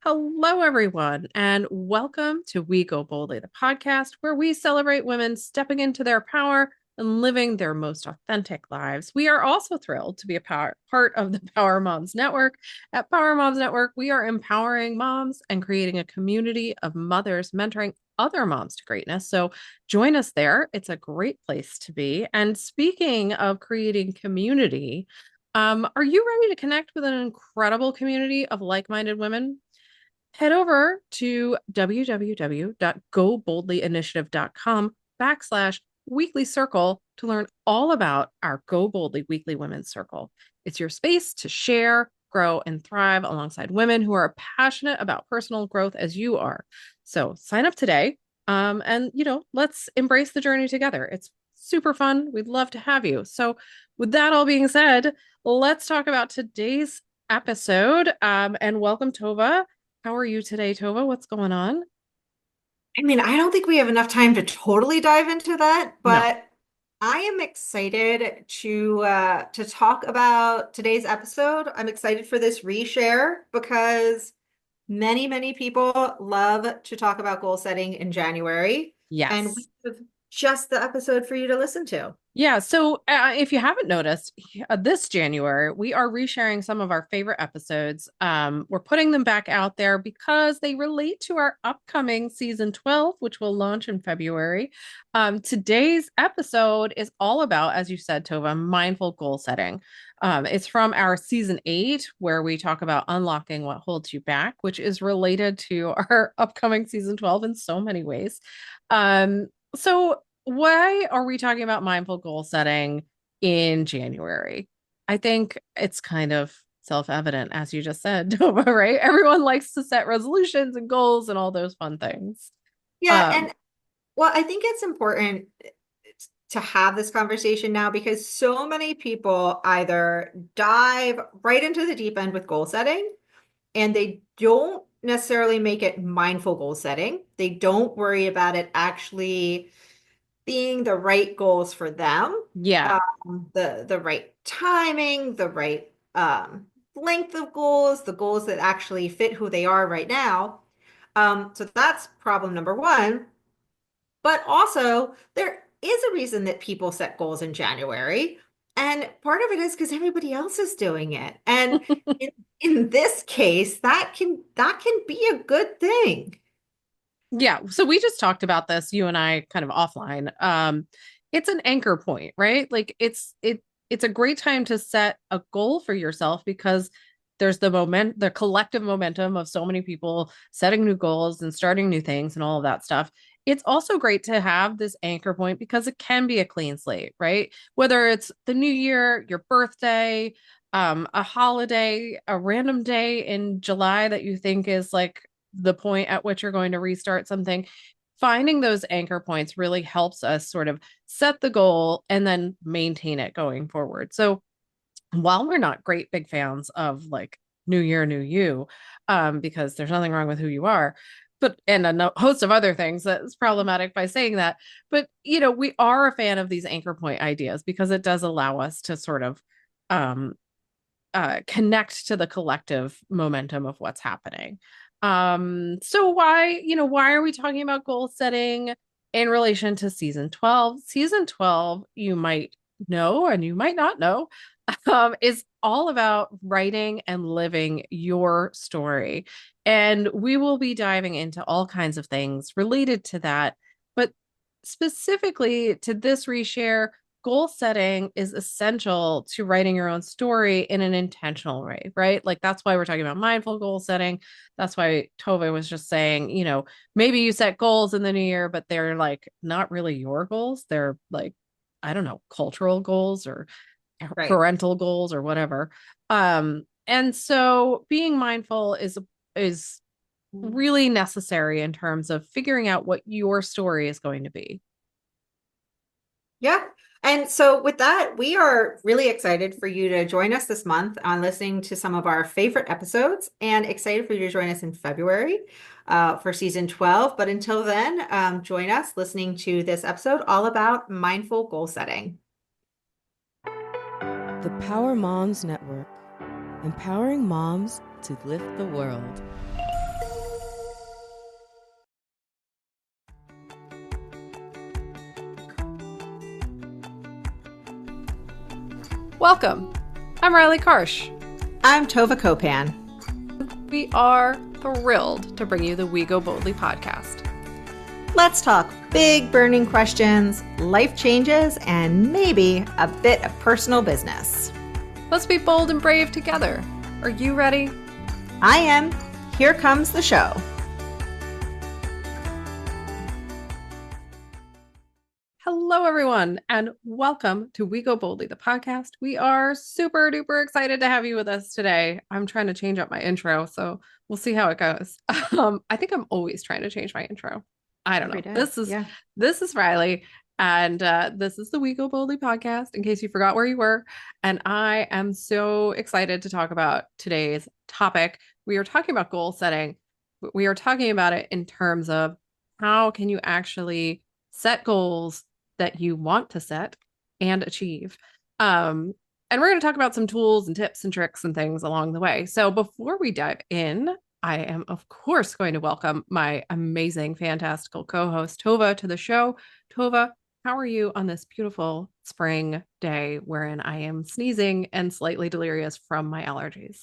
Hello, everyone, and welcome to We Go Boldly, the podcast where we celebrate women stepping into their power and living their most authentic lives. We are also thrilled to be part of the Power Moms Network. At Power Moms Network, we are empowering moms and creating a community of mothers mentoring other moms to greatness. So join us there. It's a great place to be. And speaking of creating community, are you ready to connect with an incredible community of like-minded women? Head over to www.goboldlyinitiative.com/weekly circle to learn all about our Go Boldly Weekly Women's Circle. It's your space to share, grow, and thrive alongside women who are passionate about personal growth as you are. So sign up today, and let's embrace the journey together. It's super fun. We'd love to have you. So with that all being said, let's talk about today's episode. And welcome, Tova. How are you today, Tova? What's going on? I don't think we have enough time to totally dive into that, No. but I am excited to talk about today's episode. I'm excited for this reshare because many people love to talk about goal setting in January, and we Yes. have just the episode for you to listen to. Yeah. So if you haven't noticed, this January, we are resharing some of our favorite episodes. We're putting them back out there because they relate to our upcoming season 12, which will launch in February. Today's episode is all about, as you said, Tova, mindful goal setting. It's from our season 8, where we talk about unlocking what holds you back, which is related to our upcoming season 12 in so many ways. So why are we talking about mindful goal setting in January? I think it's kind of self-evident, as you just said, Nova, right? Everyone likes to set resolutions and goals and all those fun things. Yeah, Um, and well, I think it's important to have this conversation now because so many people either dive right into the deep end with goal setting and they don't necessarily make it mindful goal setting. They don't worry about it actually being the right goals for them, yeah, the right timing, the right length of goals, the goals that actually fit who they are right now. So that's problem number one. But also, there is a reason that people set goals in January. And part of it is because everybody else is doing it. And in, in this case, that can be a good thing. yeah. So we just talked about this, you and I, kind of offline. It's an anchor point, right? Like it's a great time to set a goal for yourself because there's the collective momentum of so many people setting new goals and starting new things and all of that stuff. It's also great to have this anchor point because it can be a clean slate, right? Whether it's the new year, your birthday, a holiday, a random day in July that you think is like the point at which you're going to restart something. Finding those anchor points really helps us sort of set the goal and then maintain it going forward. So while we're not great big fans of like new year, new you, because there's nothing wrong with who you are, but and a host of other things that's problematic by saying that. But we are a fan of these anchor point ideas because it does allow us to sort of um connect to the collective momentum of what's happening. So why are we talking about goal setting in relation to season 12? Season 12, you might know and you might not know, is all about writing and living your story. And we will be diving into all kinds of things related to that. But specifically to this reshare, goal setting is essential to writing your own story in an intentional way, right? Like that's why we're talking about mindful goal setting. That's why Tove was just saying, maybe you set goals in the new year, but they're like not really your goals. They're like, I don't know, cultural goals or Right. parental goals or whatever. And so being mindful is really necessary in terms of figuring out what your story is going to be. Yeah. And so, with that, we are really excited for you to join us this month on listening to some of our favorite episodes and excited for you to join us in February for season 12. But until then, join us listening to this episode all about mindful goal setting. The Power Moms Network, empowering moms to lift the world. Welcome. I'm Riley Karsh. I'm Tova Kopan. We are thrilled to bring you the We Go Boldly podcast. Let's talk big burning questions, life changes, and maybe a bit of personal business. Let's be bold and brave together. Are you ready? I am. Here comes the show. Hello, everyone, and welcome to We Go Boldly, the podcast. We are super duper excited to have you with us today. I'm trying to change up my intro, so we'll see how it goes. I think I'm always trying to change my intro. I don't Every know. day. Yeah. This is Riley, and this is the We Go Boldly podcast. In case you forgot where you were, and I am so excited to talk about today's topic. We are talking about goal setting. We are talking about it in terms of how can you actually set goals that you want to set and achieve. And we're going to talk about some tools and tips and tricks and things along the way. So before we dive in, I am, of course, going to welcome my amazing, fantastical co-host, Tova, to the show. Tova, how are you on this beautiful spring day wherein I am sneezing and slightly delirious from my allergies?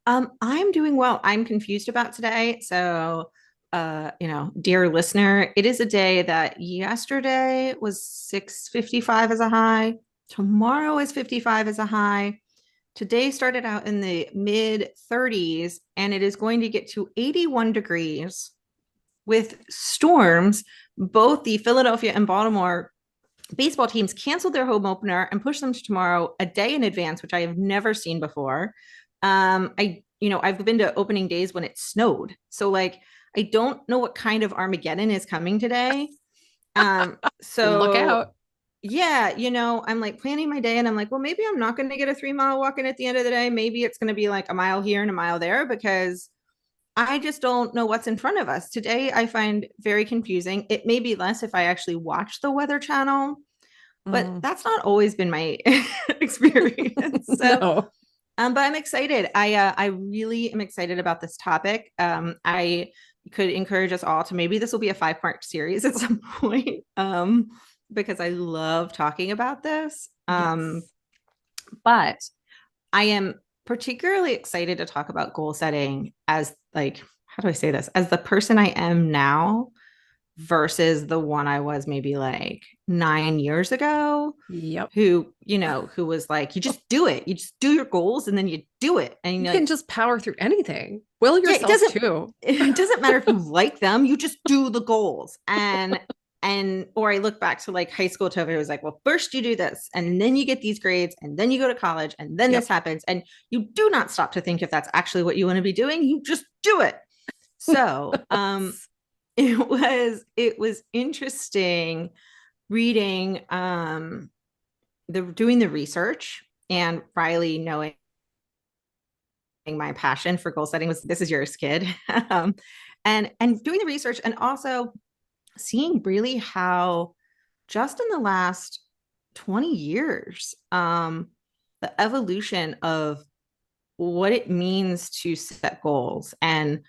I'm doing well. I'm confused about today. So, dear listener, it is a day that yesterday was 655 as a high. Tomorrow is 55 as a high. Today started out in the mid 30s and it is going to get to 81 degrees with storms. Both the Philadelphia and Baltimore baseball teams canceled their home opener and pushed them to tomorrow a day in advance, which I have never seen before. I've been to opening days when it snowed. So like I don't know what kind of Armageddon is coming today. Look So out. yeah, I'm like planning my day and I'm like, well, maybe I'm not going to get a 3 mile walk in at the end of the day. Maybe it's going to be like a mile here and a mile there because I just don't know what's in front of us. Today, I find very confusing. It may be less if I actually watch the Weather Channel, but Mm. that's not always been my experience. So, No. but I'm excited. I really am excited about this topic. I could encourage us all to maybe this will be a 5-part series at some point. Because I love talking about this. Yes. But I am particularly excited to talk about goal setting as like, how do I say this? As the person I am now versus the one I was maybe like 9 years ago, Yep. who was like, you just do it. You just do your goals and then you do it. And You you're can like, just power through anything. Will yeah, yourself too. it doesn't matter if you like them, you just do the goals. Or I look back to like high school Tova, it was like, well, first you do this, and then you get these grades, and then you go to college, and then this Yep. happens. And you do not stop to think if that's actually what you want to be doing. You just do it. So it was interesting reading the doing the research and Riley knowing my passion for goal setting was this is yours, kid. And doing the research and also seeing really how just in the last 20 years, the evolution of what it means to set goals and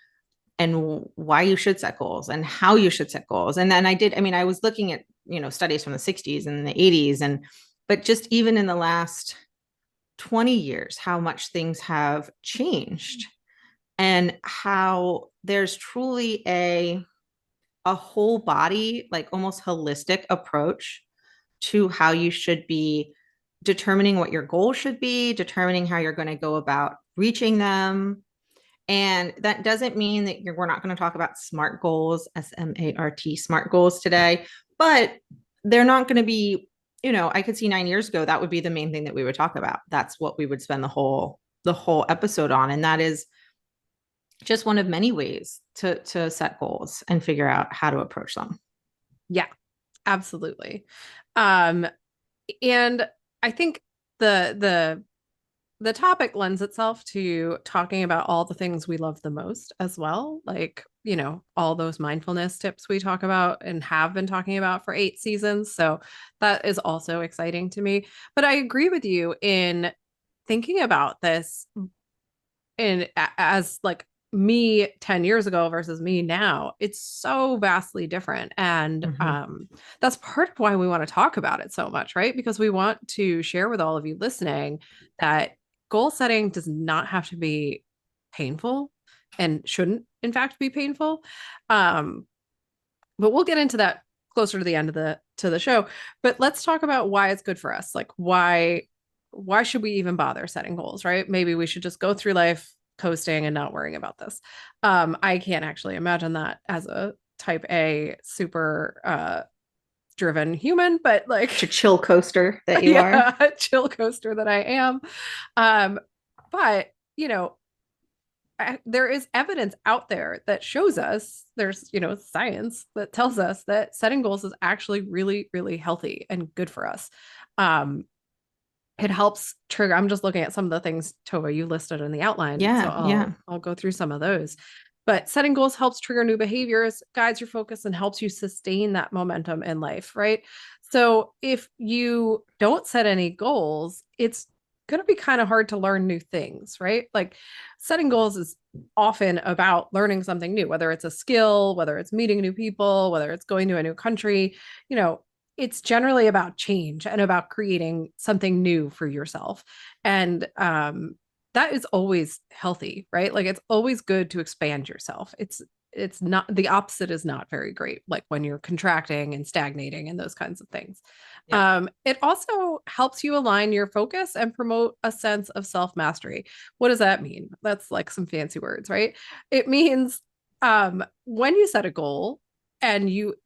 why you should set goals and how you should set goals. And then I was looking at, studies from the 60s and the 80s but just even in the last 20 years, how much things have changed and how there's truly a whole body, like almost holistic approach to how you should be determining what your goals should be, determining how you're going to go about reaching them. And that doesn't mean that we're not going to talk about SMART goals, SMART, SMART goals today, but they're not going to be, I could see 9 years ago, that would be the main thing that we would talk about. That's what we would spend the whole episode on. And that is just one of many ways to set goals and figure out how to approach them. Yeah, absolutely. Um, and I think the the topic lends itself to talking about all the things we love the most as well. Like, all those mindfulness tips we talk about and have been talking about for 8 seasons. So that is also exciting to me. But I agree with you in thinking about this as like me 10 years ago versus me now, it's so vastly different. And Hmm. that's part of why we want to talk about it so much, right? Because we want to share with all of you listening that goal setting does not have to be painful and shouldn't, in fact, be painful. Um, but we'll get into that closer to the end of the show. But let's talk about why it's good for us. Like why should we even bother setting goals, right? Maybe we should just go through life coasting and not worrying about this. I can't actually imagine that as a type A super driven human, but Such a like chill coaster that you are. yeah, chill coaster that I am. Um, but you know, there is evidence out there that shows us there's science that tells us that setting goals is actually really really healthy and good for us. um it helps trigger. I'm just looking at some of the things, Tova, you listed in the outline, so Yeah, i'll yeah. i'll go through some of those. But setting goals helps trigger new behaviors, guides your focus, and helps you sustain that momentum in life, right? So if you don't set any goals, it's going to be kind of hard to learn new things, right? Like setting goals is often about learning something new, whether it's a skill, whether it's meeting new people, whether it's going to a new country. you know it's generally about change and about creating something new for yourself. And that is always healthy, right? Like it's always good to expand yourself. It's not, the opposite is not very great, like when you're contracting and stagnating and those kinds of things. Yep. It also helps you align your focus and promote a sense of self-mastery. What does that mean? That's like some fancy words, right? It means when you set a goal and you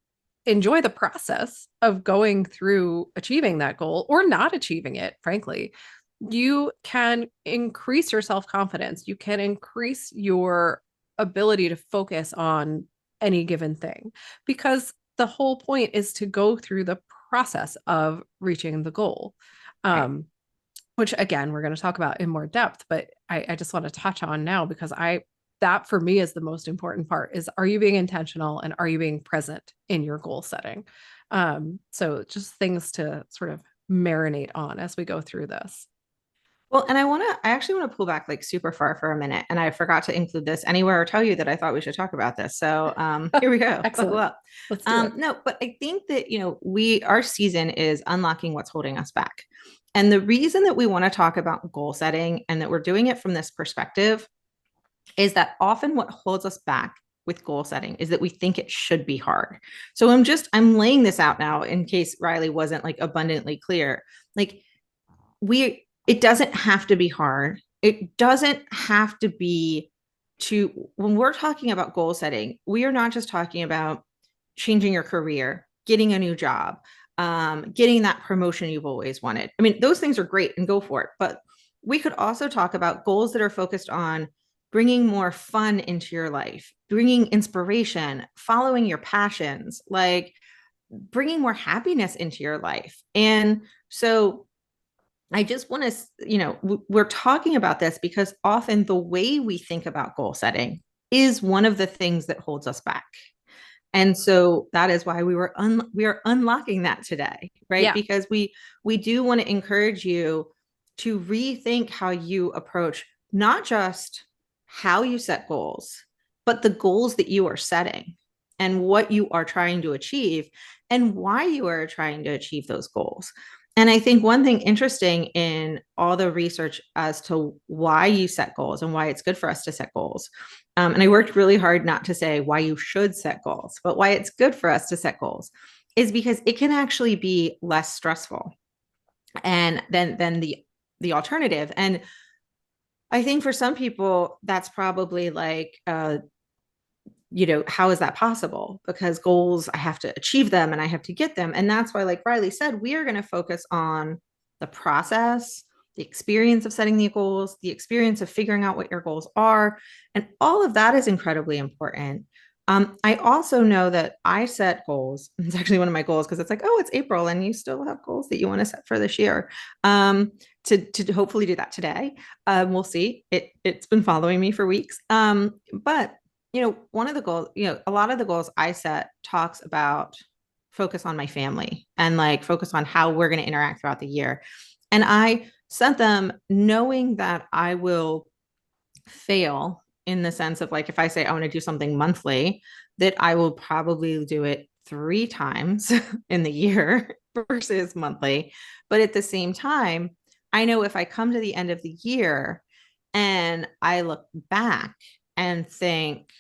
enjoy the process of going through achieving that goal or not achieving it, frankly, you can increase your self confidence. You can increase your ability to focus on any given thing because the whole point is to go through the process of reaching the goal. Right. Um, which again we're going to talk about in more depth, but I just want to touch on now because that for me is the most important part is, are you being intentional and are you being present in your goal setting? So just things to sort of marinate on as we go through this. Well, and I actually want to pull back like super far for a minute. And I forgot to include this anywhere or tell you that I thought we should talk about this. So here we go. Buckle Excellent. up. Let's do it. No, but I think that, our season is unlocking what's holding us back. And the reason that we want to talk about goal setting and that we're doing it from this perspective is that often what holds us back with goal setting is that we think it should be hard. So I'm laying this out now in case Riley wasn't like abundantly clear. Like it doesn't have to be hard. It doesn't have to be when we're talking about goal setting, we are not just talking about changing your career, getting a new job, getting that promotion you've always wanted. I mean, those things are great and go for it. But we could also talk about goals that are focused on bringing more fun into your life, bringing inspiration, following your passions, like bringing more happiness into your life. And so I just want to, we're talking about this because often the way we think about goal setting is one of the things that holds us back. And so that is why we are unlocking that today, right? Yeah. Because we do want to encourage you to rethink how you approach not just how you set goals, but the goals that you are setting and what you are trying to achieve and why you are trying to achieve those goals. And I think one thing interesting in all the research as to why you set goals and why it's good for us to set goals, and I worked really hard not to say why you should set goals, but why it's good for us to set goals, is because it can actually be less stressful and than the alternative. And I think for some people that's probably like how is that possible? Because goals, I have to achieve them and I have to get them. And that's why, like Riley said, we are going to focus on the process, the experience of setting the goals, the experience of figuring out what your goals are. And all of that is incredibly important. I also know that I set goals. It's actually one of my goals because it's like, oh, it's April and you still have goals that you want to set for this year. To hopefully do that today. We'll see. It's been following me for weeks. But one of the goals, a lot of the goals I set talks about focus on my family and like focus on how we're going to interact throughout the year. And I set them knowing that I will fail in the sense of like, if I say I want to do something monthly, that I will probably do it 3 times in the year versus monthly. But at the same time, I know if I come to the end of the year and I look back and think,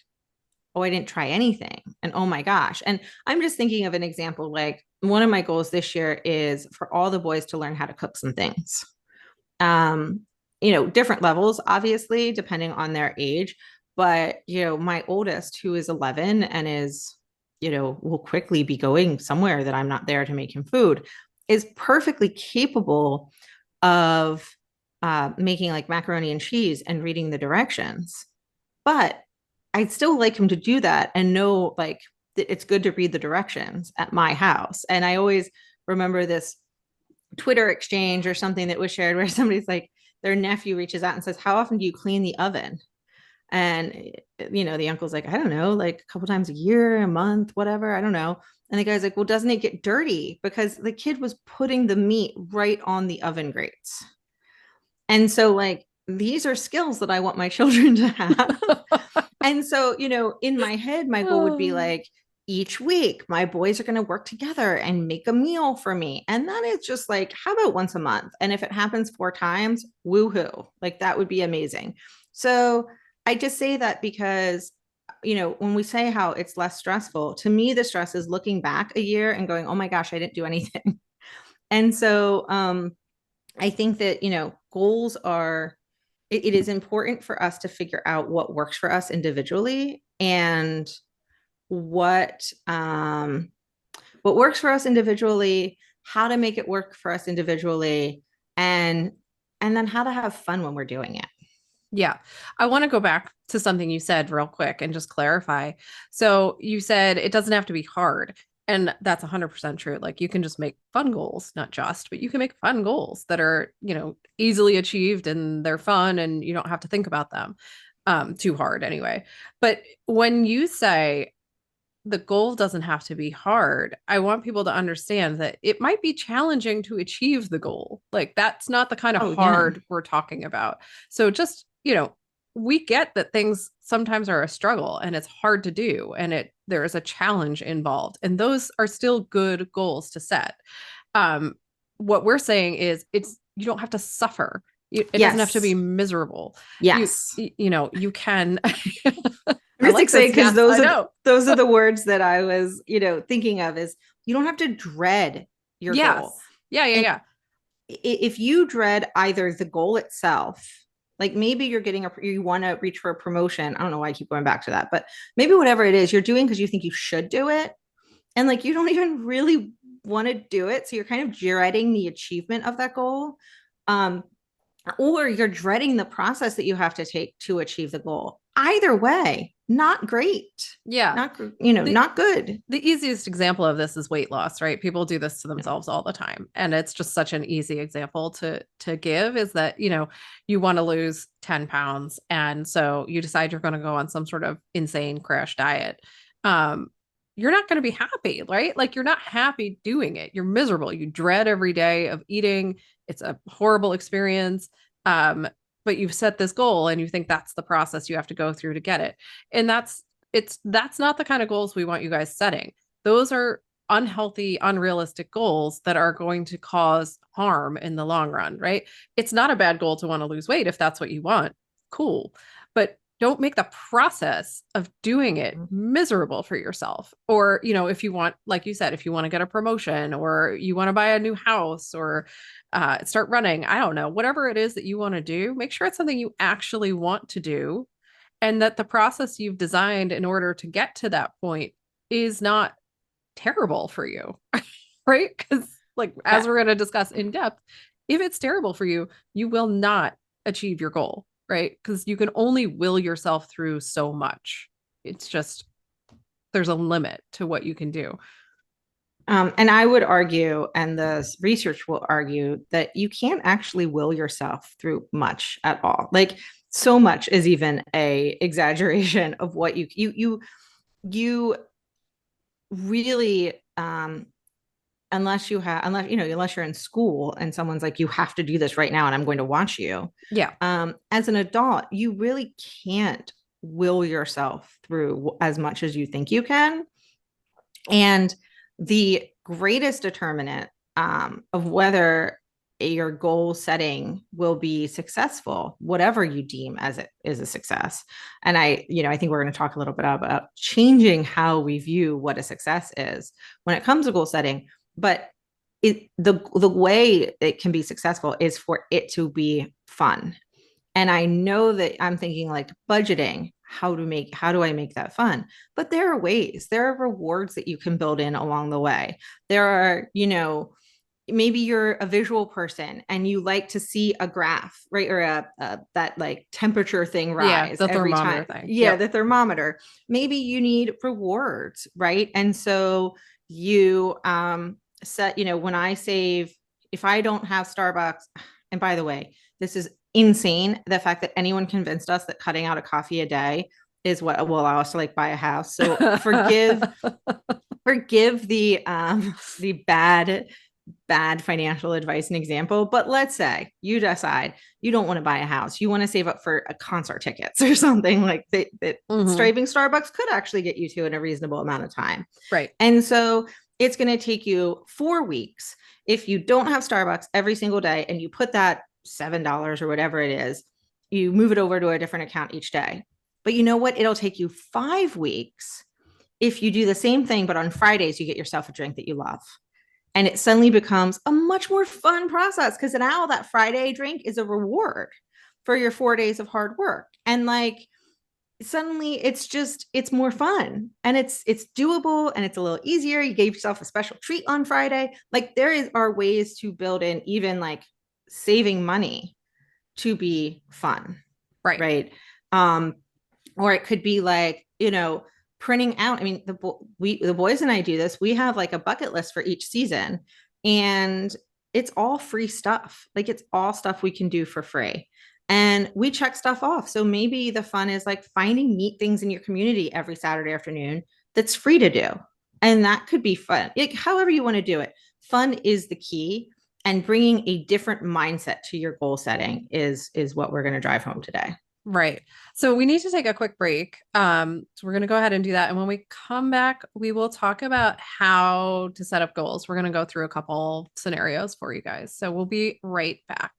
oh, I didn't try anything. And oh my gosh. And I'm just thinking of an example like one of my goals this year is for all the boys to learn how to cook some things. Um, different levels, obviously, depending on their age. But, my oldest, who is 11 and is, will quickly be going somewhere that I'm not there to make him food, is perfectly capable of making like macaroni and cheese and reading the directions. But I'd still like him to do that and know like that it's good to read the directions at my house. And I always remember this Twitter exchange or something that was shared where somebody's like, their nephew reaches out and says, how often do you clean the oven? And, the uncle's like, I don't know, like a couple times a year, a month, whatever. I don't know. And the guy's like, well, doesn't it get dirty? Because the kid was putting the meat right on the oven grates. And so, like, these are skills that I want my children to have. And so, in my head, my goal would be Oh, like, each week, my boys are going to work together and make a meal for me. And then it's just like, how about once a month? And if it happens 4 times, woohoo, like that would be amazing. So I just say that because, when we say how it's less stressful, to me, the stress is looking back a year and going, oh my gosh, I didn't do anything. And so I think that, goals are, it is important for us to figure out what works for us individually and what um what works for us individually, how to make it work for us individually, and then how to have fun when we're doing it. yeah. I want to go back to something you said real quick and just clarify. So you said it doesn't have to be hard. And that's 100% true. Like you can just make fun goals, not just, but you can make fun goals that are, easily achieved and they're fun and you don't have to think about them too hard anyway. But when you say the goal doesn't have to be hard. I want people to understand that it might be challenging to achieve the goal. Like that's not the kind of Oh yeah. hard we're talking about. So just, we get that things sometimes are a struggle and it's hard to do and there is a challenge involved and those are still good goals to set. Um what we're saying is you don't have to suffer. It doesn't have to be Yes. miserable. You Yes. you can I'm I just like this. excited because Yes, I know. those are the words that I was, thinking of is you don't have to dread your goal. Yes. Yeah, yeah, And yeah. if you dread either the goal itself, like maybe you want to reach for a promotion. I don't know why I keep going back to that, but maybe whatever it is you're doing because you think you should do it. And like you don't even really want to do it. So you're kind of dreading the achievement of that goal. Um, or you're dreading the process that you have to take to achieve the goal. Either way, not great. Yeah. Not, The not good. the easiest example of this is weight loss, right? People do this to themselves all the time. And it's just such an easy example to give is that, you want to lose 10 pounds. And so you decide you're going to go on some sort of insane crash diet. Um, you're not going to be happy, right? Like you're not happy doing it. You're miserable. You dread every day of eating. It's a horrible experience. Um, but you've set this goal and you think that's the process you have to go through to get it. And that's not the kind of goals we want you guys setting. Those are unhealthy, unrealistic goals that are going to cause harm in the long run, right? It's not a bad goal to want to lose weight if that's what you want. Cool. But don't make the process of doing it miserable for yourself. Or, if you want, like you said, if you want to get a promotion or you want to buy a new house or start running, I don't know, whatever it is that you want to do, make sure it's something you actually want to do and that the process you've designed in order to get to that point is not terrible for you, right? Because, like, Yeah. as we're going to discuss in depth, if it's terrible for you, you will not achieve your goal, right? Because you can only will yourself through so much. It's just, there's a limit to what you can do. And I would argue, and the research will argue, that you can't actually will yourself through much at all. Like so much is even a exaggeration of what you really unless you're in school and someone's like you have to do this right now and I'm going to watch you. Yeah. As an adult, you really can't will yourself through as much as you think you can. And the greatest determinant of whether your goal setting will be successful, whatever you deem as it is a success. And I think we're going to talk a little bit about changing how we view what a success is when it comes to goal setting. But the way it can be successful is for it to be fun. And I know that I'm thinking like budgeting, how do I make that fun? But there are ways, there are rewards that you can build in along the way. There are, maybe you're a visual person and you like to see a graph, right? Or that like temperature thing Yeah, rise the every thermometer time. thing. Yeah, Yep. the thermometer. Maybe you need rewards, right? And so you set, when I save, if I don't have Starbucks, and by the way, this is insane, the fact that anyone convinced us that cutting out a coffee a day is what will allow us to like buy a house. So forgive the bad financial advice and example, but let's say you decide you don't want to buy a house, you want to save up for a concert tickets or something like that Hmm. striving Starbucks could actually get you to in a reasonable amount of time. Right. And so it's going to take you 4 weeks. If you don't have Starbucks every single day and you put that $7 or whatever it is, you move it over to a different account each day. But you know what? It'll take you 5 weeks if you do the same thing, but on Fridays, you get yourself a drink that you love. And it suddenly becomes a much more fun process because now that Friday drink is a reward for your 4 days of hard work. And like suddenly it's more fun and it's doable and it's a little easier. You gave yourself a special treat on Friday. Like are ways to build in even like saving money to be fun, Right. right? Um, or it could be like, printing out. I mean, the boys and I do this. We have like a bucket list for each season, and it's all free stuff. Like it's all stuff we can do for free. And we check stuff off. So maybe the fun is like finding neat things in your community every Saturday afternoon that's free to do. And that could be fun. Like, however you want to do it. Fun is the key. And bringing a different mindset to your goal setting is what we're going to drive home today. Right. So we need to take a quick break. So we're going to go ahead and do that. And when we come back, we will talk about how to set up goals. We're going to go through a couple scenarios for you guys. So we'll be right back.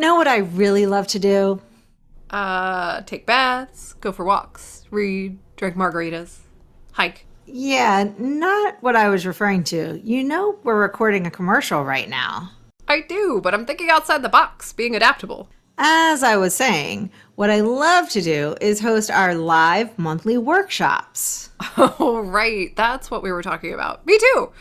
Know what I really love to do? Take baths, go for walks, read, drink margaritas, hike. Yeah, not what I was referring to. We're recording a commercial right now. I do, but I'm thinking outside the box, being adaptable. As I was saying, what I love to do is host our live monthly workshops. Oh, right. That's what we were talking about. Me too.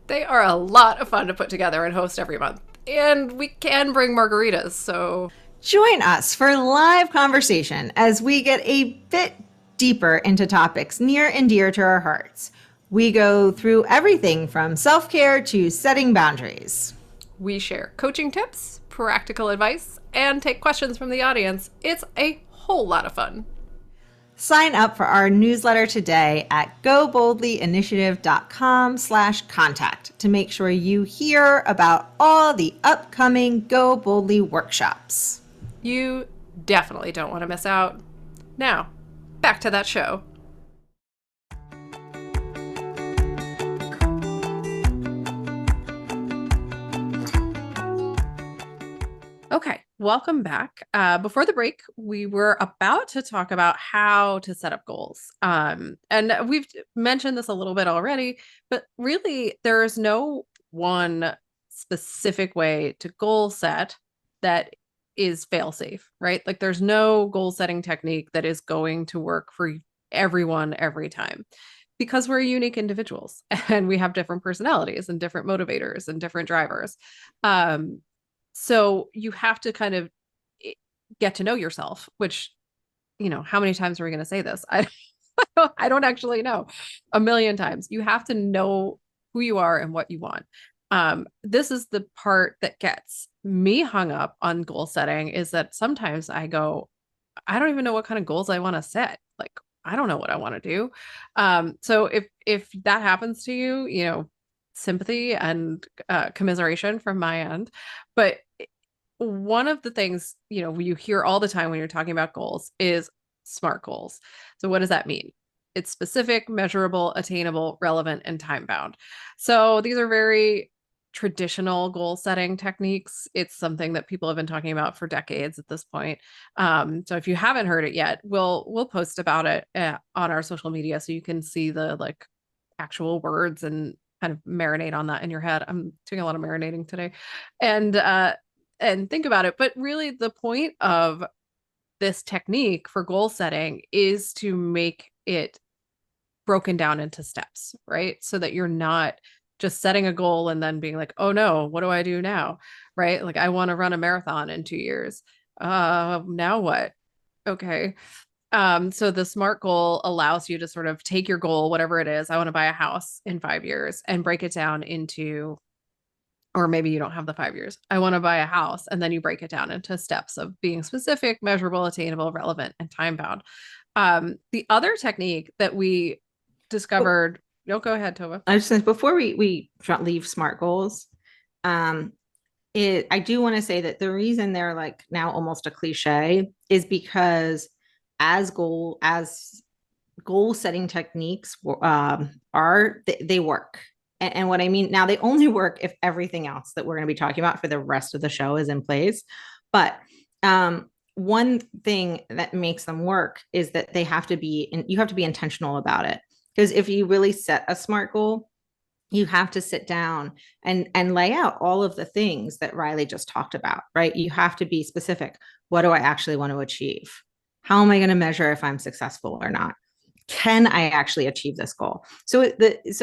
They are a lot of fun to put together and host every month. And we can bring margaritas, so. Join us for live conversation as we get a bit deeper into topics near and dear to our hearts. We go through everything from self-care to setting boundaries. We share coaching tips, practical advice, and take questions from the audience. It's a whole lot of fun. Sign up for our newsletter today at goboldlyinitiative.com/contact to make sure you hear about all the upcoming Go Boldly workshops. You definitely don't want to miss out. Now, back to that show. Okay, welcome back. Before the break, we were about to talk about how to set up goals. And we've mentioned this a little bit already, but really, there is no one specific way to goal set that is fail safe, right? Like, there's no goal setting technique that is going to work for everyone every time because we're unique individuals and we have different personalities and different motivators and different drivers. So you have to kind of get to know yourself, which, how many times are we going to say this? I don't actually know. A million times. You have to know who you are and what you want. This is the part that gets me hung up on goal setting is that sometimes I go, I don't even know what kind of goals I want to set. Like, I don't know what I want to do. So if that happens to you, you know, sympathy and commiseration from my end. But one of the things, you know, you hear all the time when you're talking about goals is SMART goals. So what does that mean? It's specific, measurable, attainable, relevant, and time bound. So these are very traditional goal setting techniques. It's something that people have been talking about for decades at this point. So if you haven't heard it yet, we'll post about it on our social media so you can see the like actual words and kind of marinate on that in your head. I'm doing a lot of marinating today, and think about it. But really, the point of this technique for goal setting is to make it broken down into steps, right? So that you're not just setting a goal and then being like, oh no, what do I do now? Right? Like, I want to run a marathon in 2 years. Now what? Okay. So the SMART goal allows you to sort of take your goal, whatever it is, I want to buy a house in 5 years, and break it down into, or maybe you don't have the 5 years. I want to buy a house. And then you break it down into steps of being specific, measurable, attainable, relevant, and time bound. The other technique that we But discovered, no, go ahead, Tova. I just before we leave SMART goals, um, I do want to say that the reason they're like now almost a cliche is because as goal setting techniques they work. And what I mean now, they only work if everything else that we're going to be talking about for the rest of the show is in place. But one thing that makes them work is that you have to be intentional about it. Because if you really set a SMART goal, you have to sit down and lay out all of the things that Riley just talked about, right? You have to be specific. What do I actually want to achieve? How am I going to measure if I'm successful or not? Can I actually achieve this goal? So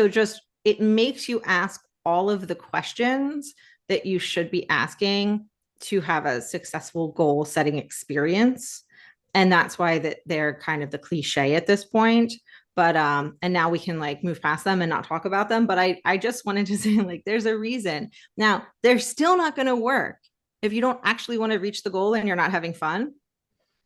just it makes you ask all of the questions that you should be asking to have a successful goal setting experience. And that's why that they're kind of the cliche at this point. But and now we can like move past them and not talk about them. But I just wanted to say, like, there's a reason. Now they're still not going to work if you don't actually want to reach the goal and you're not having fun.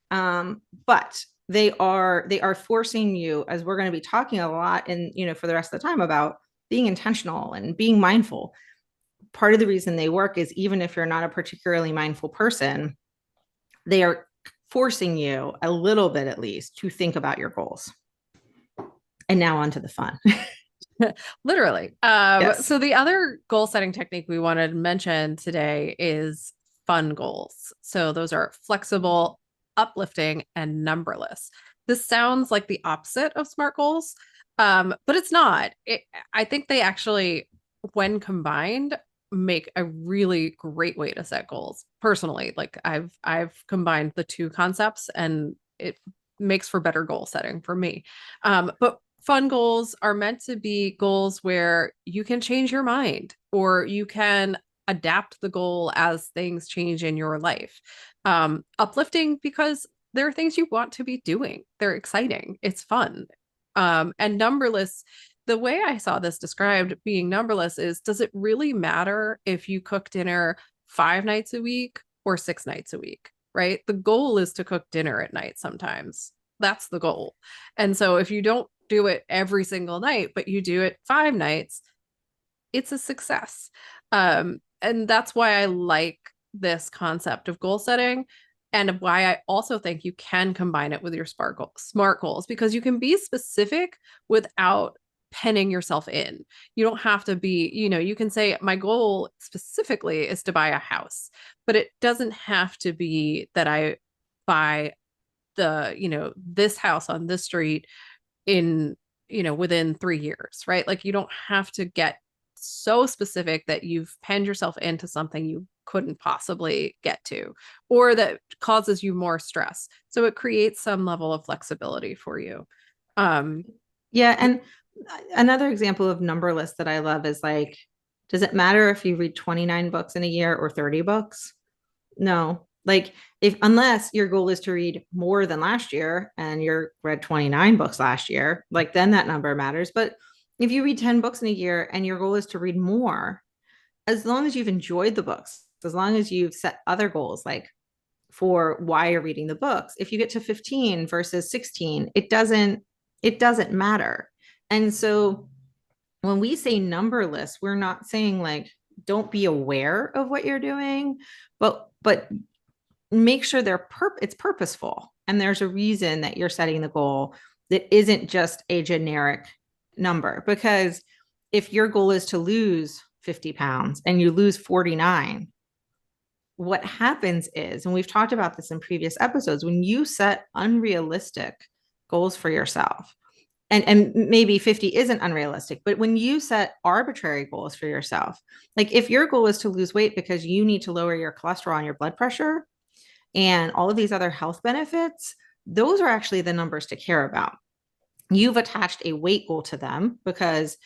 But they are forcing you, as we're going to be talking a lot and for the rest of the time, about being intentional and being mindful. Part of the reason they work is even if you're not a particularly mindful person, they are forcing you a little bit at least to think about your goals. And now on to the fun. Literally. Yes. So the other goal setting technique we wanted to mention today is fun goals. So those are flexible, uplifting, and numberless. This sounds like the opposite of SMART goals, but it's not. I think they actually, when combined, make a really great way to set goals. Personally, like I've combined the two concepts, and it makes for better goal setting for me. But fun goals are meant to be goals where you can change your mind, or you can adapt the goal as things change in your life. Uplifting because there are things you want to be doing. They're exciting. It's fun. And numberless, the way I saw this described being numberless is, does it really matter if you cook dinner 5 nights a week or 6 nights a week? Right? The goal is to cook dinner at night sometimes. That's the goal. And so if you don't do it every single night, but you do it 5 nights, it's a success. And that's why I like this concept of goal setting, and why I also think you can combine it with your SMART goals, because you can be specific without penning yourself in. You don't have to be, you can say, my goal specifically is to buy a house, but it doesn't have to be that I buy this house on this street in, within 3 years, right? Like, you don't have to get so specific that you've penned yourself into something you couldn't possibly get to, or that causes you more stress. So it creates some level of flexibility for you. Um, Yeah. And another example of numberless that I love is like, does it matter if you read 29 books in a year or 30 books? No. Like, if unless your goal is to read more than last year and you're read 29 books last year, like then that number matters. But if you read 10 books in a year and your goal is to read more, as long as you've enjoyed the books, as long as you've set other goals like for why you're reading the books. If you get to 15 versus 16, it doesn't matter. And so when we say numberless, we're not saying like don't be aware of what you're doing, but make sure it's purposeful and there's a reason that you're setting the goal that isn't just a generic number. Because if your goal is to lose 50 pounds and you lose 49, what happens is, and we've talked about this in previous episodes, when you set unrealistic goals for yourself, and maybe 50 isn't unrealistic, but when you set arbitrary goals for yourself, like if your goal is to lose weight because you need to lower your cholesterol and your blood pressure and all of these other health benefits, those are actually the numbers to care about. You've attached a weight goal to them because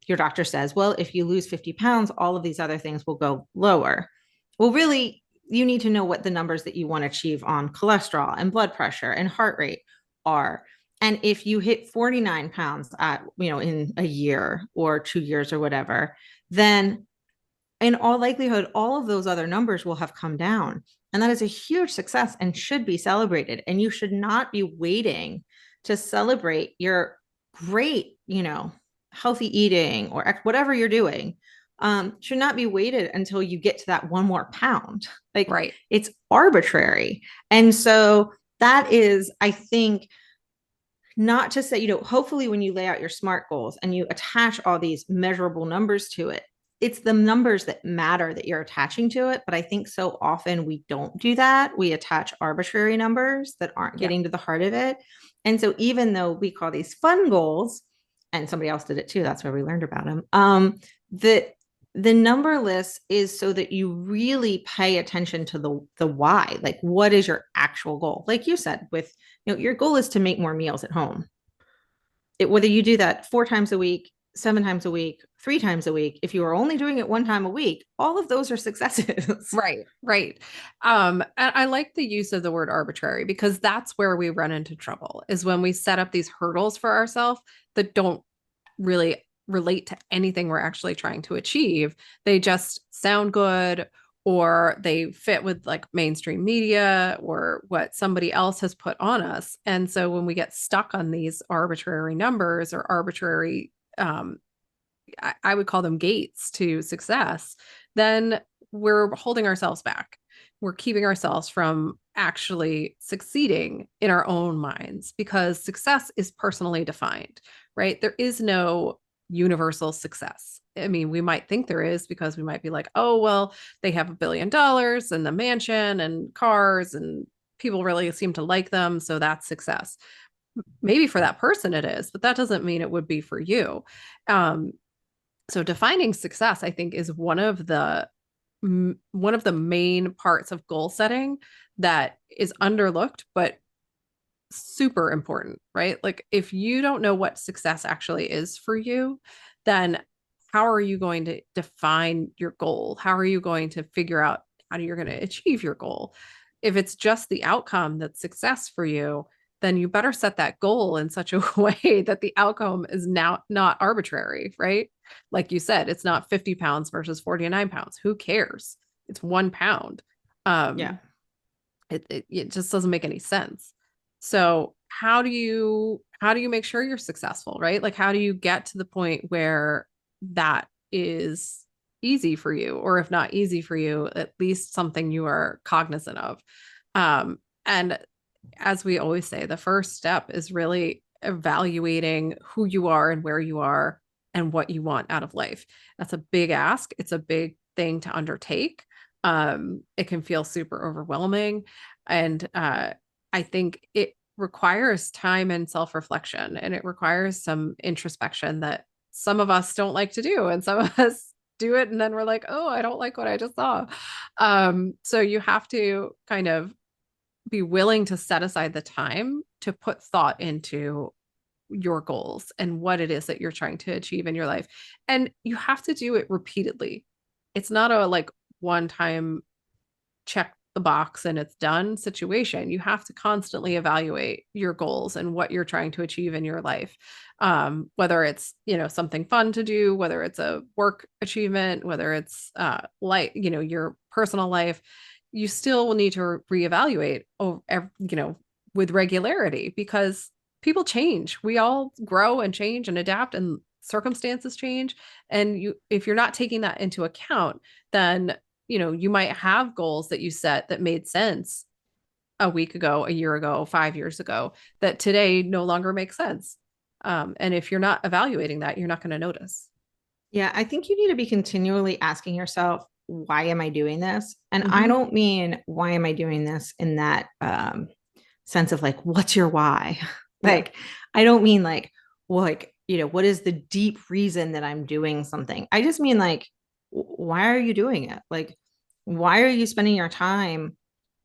your doctor says, well, if you lose 50 pounds, all of these other things will go lower. Well, really, you need to know what the numbers that you want to achieve on cholesterol and blood pressure and heart rate are. And if you hit 49 pounds in a year or 2 years or whatever, then in all likelihood, all of those other numbers will have come down. And that is a huge success and should be celebrated. And you should not be waiting to celebrate your great, healthy eating or whatever you're doing. Should not be waited until you get to that one more pound. Like Right. it's arbitrary. And so that is, I think, not to say, hopefully when you lay out your SMART goals and you attach all these measurable numbers to it, it's the numbers that matter that you're attaching to it. But I think so often we don't do that. We attach arbitrary numbers that aren't Yeah. getting to the heart of it. And so even though we call these fun goals, and somebody else did it too, that's where we learned about them, that the number list is so that you really pay attention to the why. Like, what is your actual goal? Like you said, with your goal is to make more meals at home. Whether you do that 4 times a week, 7 times a week, 3 times a week, if you are only doing it 1 time a week, all of those are successes. Right, right. And I like the use of the word arbitrary because that's where we run into trouble is when we set up these hurdles for ourselves that don't really relate to anything we're actually trying to achieve. They just sound good or they fit with like mainstream media or what somebody else has put on us. And so when we get stuck on these arbitrary numbers or arbitrary I would call them gates to success, then we're holding ourselves back. We're keeping ourselves from actually succeeding in our own minds because success is personally defined, right? There is no universal success. I mean, we might think there is because we might be like, oh, well, they have $1 billion and the mansion and cars and people really seem to like them. So that's success. Maybe for that person it is, but that doesn't mean it would be for you. Um, so defining success, I think, is one of the main parts of goal setting that is underlooked, but super important, right? Like if you don't know what success actually is for you, then how are you going to define your goal? How are you going to figure out how you're going to achieve your goal? If it's just the outcome that's success for you, then you better set that goal in such a way that the outcome is now not arbitrary, right? Like you said, it's not 50 pounds versus 49 pounds. Who cares? It's 1 pound. Yeah. Um, it just doesn't make any sense. So how do you make sure you're successful, right? Like how do you get to the point where that is easy for you, or if not easy for you, at least something you are cognizant of. And as we always say, the first step is really evaluating who you are and where you are and what you want out of life. That's a big ask. It's a big thing to undertake. It can feel super overwhelming. And I think it requires time and self reflection, and it requires some introspection that some of us don't like to do. And some of us do it. And then we're like, oh, I don't like what I just saw. So you have to kind of be willing to set aside the time to put thought into your goals and what it is that you're trying to achieve in your life. And you have to do it repeatedly. It's not a like one time check the box and it's done situation. You have to constantly evaluate your goals and what you're trying to achieve in your life. Whether it's, something fun to do, whether it's a work achievement, whether it's like, your personal life, you still will need to reevaluate with regularity because people change. We all grow and change and adapt and circumstances change. And if you're not taking that into account, then, you might have goals that you set that made sense a week ago, a year ago, 5 years ago, that today no longer make sense. And if you're not evaluating that, you're not going to notice. Yeah, I think you need to be continually asking yourself, why am I doing this? And I Hmm. don't mean why am I doing this in that sense of like, what's your why? Yeah. Like, I don't mean like, well, like, what is the deep reason that I'm doing something? I just mean like, why are you doing it? Like, why are you spending your time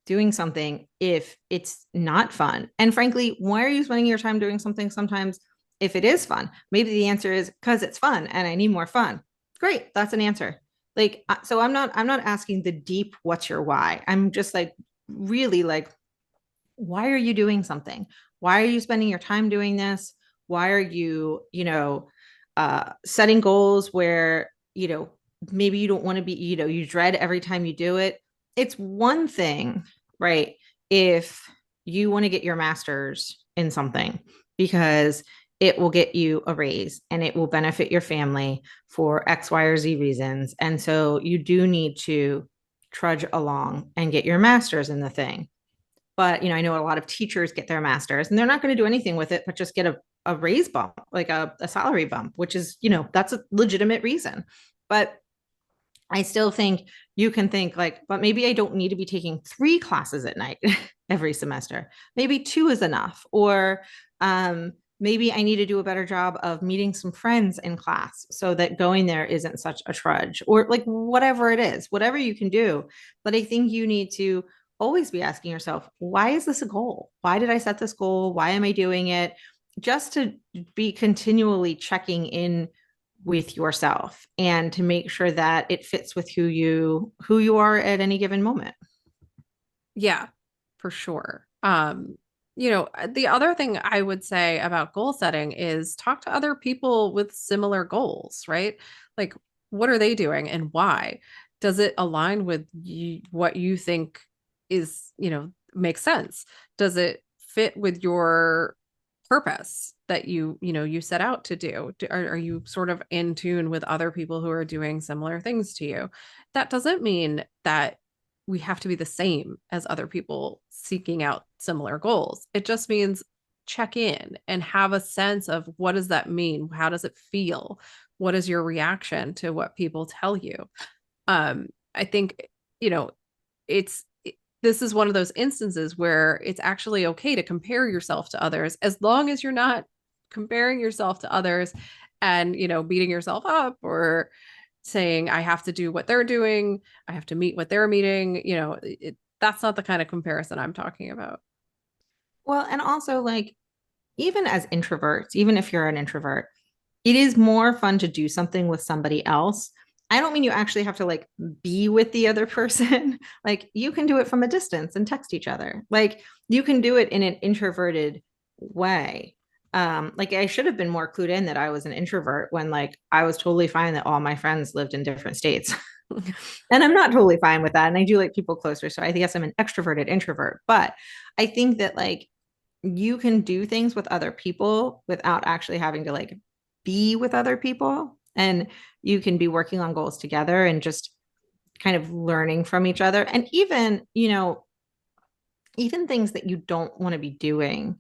doing something if it's not fun? And frankly, why are you spending your time doing something sometimes if it is fun? Maybe the answer is because it's fun and I need more fun. Great, that's an answer. Like, so I'm not asking the deep what's your why. I'm just like really like, why are you doing something? Why are you spending your time doing this? Why are you, setting goals where, maybe you don't want to be, you dread every time you do it? It's one thing, right? If you want to get your master's in something because it will get you a raise and it will benefit your family for X, Y, or Z reasons. And so you do need to trudge along and get your master's in the thing. But I know a lot of teachers get their masters and they're not going to do anything with it but just get a raise bump, like a salary bump, which is, that's a legitimate reason. But I still think you can think like, but maybe I don't need to be taking 3 classes at night every semester. Maybe 2 is enough. Or maybe I need to do a better job of meeting some friends in class so that going there isn't such a trudge, or like whatever it is, whatever you can do. But I think you need to always be asking yourself, why is this a goal? Why did I set this goal? Why am I doing it? Just to be continually checking in with yourself and to make sure that it fits with who you are at any given moment. Yeah, for sure. The other thing I would say about goal setting is talk to other people with similar goals, right? Like, what are they doing and why? Does it align with what you think makes sense? Does it fit with your purpose that you set out to do? Are you sort of in tune with other people who are doing similar things to you? That doesn't mean that we have to be the same as other people seeking out similar goals. It just means check in and have a sense of, what does that mean? How does it feel? What is your reaction to what people tell you? I think, you know, it's this is one of those instances where it's actually okay to compare yourself to others, as long as you're not comparing yourself to others and, beating yourself up or saying, I have to do what they're doing, I have to meet what they're meeting. That's not the kind of comparison I'm talking about. Well, and also like, even as introverts, even if you're an introvert, it is more fun to do something with somebody else. I don't mean you actually have to like be with the other person. Like, you can do it from a distance and text each other. Like, you can do it in an introverted way. Like, I should have been more clued in that I was an introvert when like I was totally fine that all my friends lived in different states. And I'm not totally fine with that. And I do like people closer. So I guess I'm an extroverted introvert. But I think that like you can do things with other people without actually having to like be with other people. And you can be working on goals together and just kind of learning from each other. And even, even things that you don't want to be doing,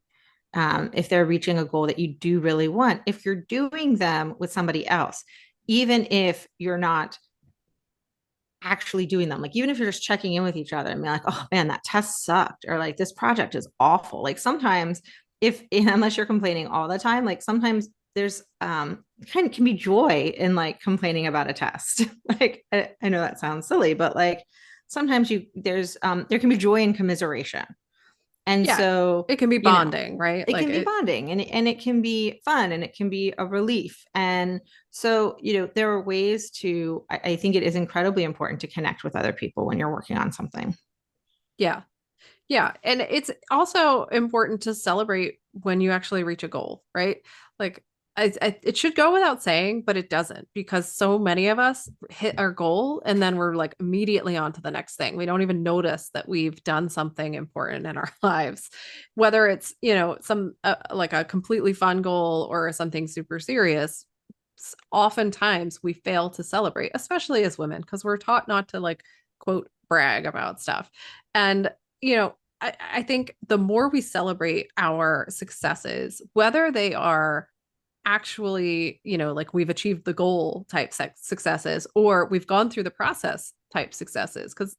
if they're reaching a goal that you do really want, if you're doing them with somebody else, even if you're not actually doing them, like even if you're just checking in with each other and be like, oh man, that test sucked, or like this project is awful. Like sometimes, if unless you're complaining all the time, like sometimes there's kind of can be joy in like complaining about a test. Like I know that sounds silly, but like sometimes there can be joy in commiseration. And Yeah, so, it can be bonding, right? it Like can be it. bonding, and it can be fun, and it can be a relief. And so, there are ways I think it is incredibly important to connect with other people when you're working on something. Yeah. Yeah, and it's also important to celebrate when you actually reach a goal, right? Like, it should go without saying, but it doesn't because so many of us hit our goal and then we're like immediately on to the next thing. We don't even notice that we've done something important in our lives, whether it's, some like a completely fun goal or something super serious. Oftentimes we fail to celebrate, especially as women, because we're taught not to like quote brag about stuff. And, I think the more we celebrate our successes, whether they are actually, like we've achieved the goal type successes or we've gone through the process type successes. Because,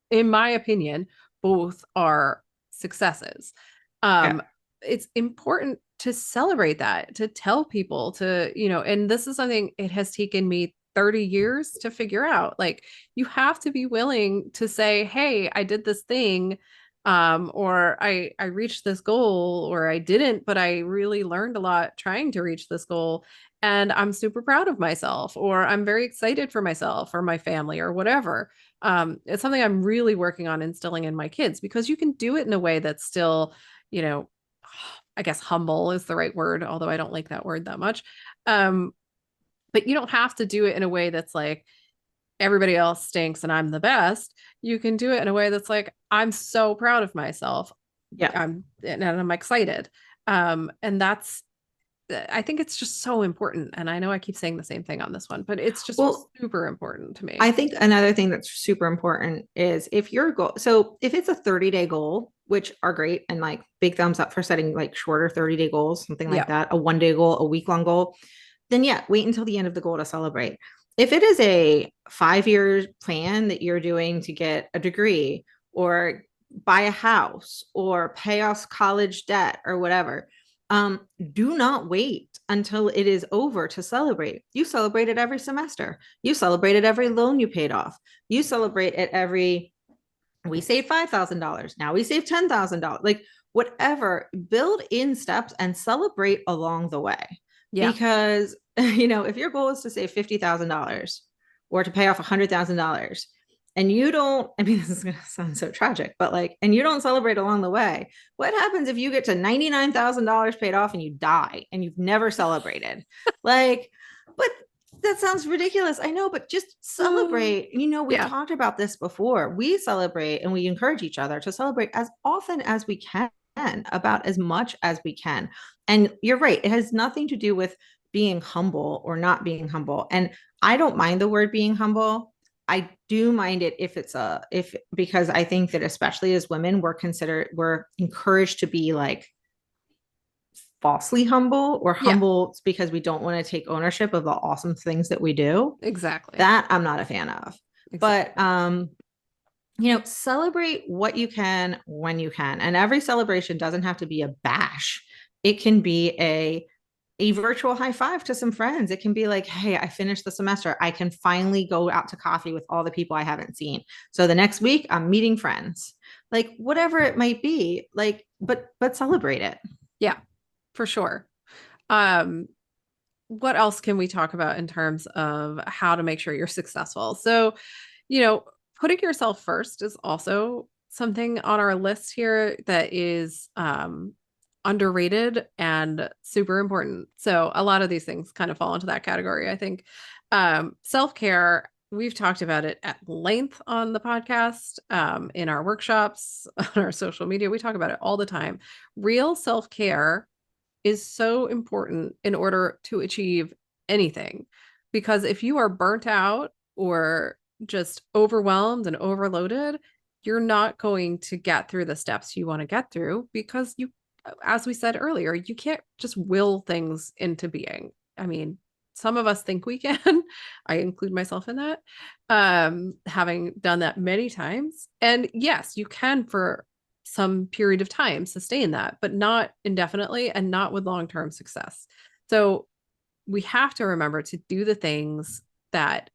in my opinion, both are successes. Yeah. Um, it's important to celebrate that, to tell people to, and this is something it has taken me 30 years to figure out. Like, you have to be willing to say, hey, I did this thing, or I reached this goal, or I didn't, but I really learned a lot trying to reach this goal, and I'm super proud of myself, or I'm very excited for myself or my family or whatever. It's something I'm really working on instilling in my kids because you can do it in a way that's still, you know, I guess humble is the right word, although I don't like that word that much. Um, but you don't have to do it in a way that's like everybody else stinks and I'm the best. You can do it in a way that's like, I'm so proud of myself. Yeah. I'm excited. And that's, I think it's just so important. And I know I keep saying the same thing on this one, but it's just Well, super important to me. I think another thing that's super important is if your goal, so if it's a 30-day goal, which are great and like big thumbs up for setting like shorter 30-day goals, something like Yeah. that, a 1 day goal, a week long goal, then yeah, wait until the end of the goal to celebrate. If it is a 5 year plan that you're doing to get a degree or buy a house or pay off college debt or whatever, do not wait until it is over to celebrate. You celebrate it every semester. You celebrate it every loan you paid off. You celebrate it every, we saved $5,000. Now we save $10,000. Like whatever, build in steps and celebrate along the way. Yeah. Because, if your goal is to save $50,000 or to pay off $100,000, and you don't, I mean, this is going to sound so tragic, but like, and you don't celebrate along the way, what happens if you get to $99,000 paid off and you die and you've never celebrated? Like, but that sounds ridiculous. I know, but just celebrate. We've Yeah. talked about this before. We celebrate and we encourage each other to celebrate as often as we can, about as much as we can. And you're right, it has nothing to do with being humble or not being humble. And I don't mind the word being humble. I do mind it if it's if because I think that especially as women, we're encouraged to be like falsely humble or Yeah. humble because we don't want to take ownership of the awesome things that we do. Exactly. That I'm not a fan of. But Exactly. celebrate what you can when you can. And every celebration doesn't have to be a bash. It can be a virtual high five to some friends. It can be like, hey, I finished the semester. I can finally go out to coffee with all the people I haven't seen. So the next week I'm meeting friends. Like whatever it might be, like, but celebrate it. Yeah, for sure. Um, what else can we talk about in terms of how to make sure you're successful? So, you know, putting yourself first is also something on our list here that is underrated and super important. So, a lot of these things kind of fall into that category, I think. Self-care, we've talked about it at length on the podcast, in our workshops, on our social media. We talk about it all the time. Real self-care is so important in order to achieve anything. Because if you are burnt out or just overwhelmed and overloaded, you're not going to get through the steps you want to get through because you, as we said earlier, you can't just will things into being. I mean, some of us think we can. I include myself in that, having done that many times. And yes, you can for some period of time sustain that, but not indefinitely and not with long term success. So we have to remember to do the things that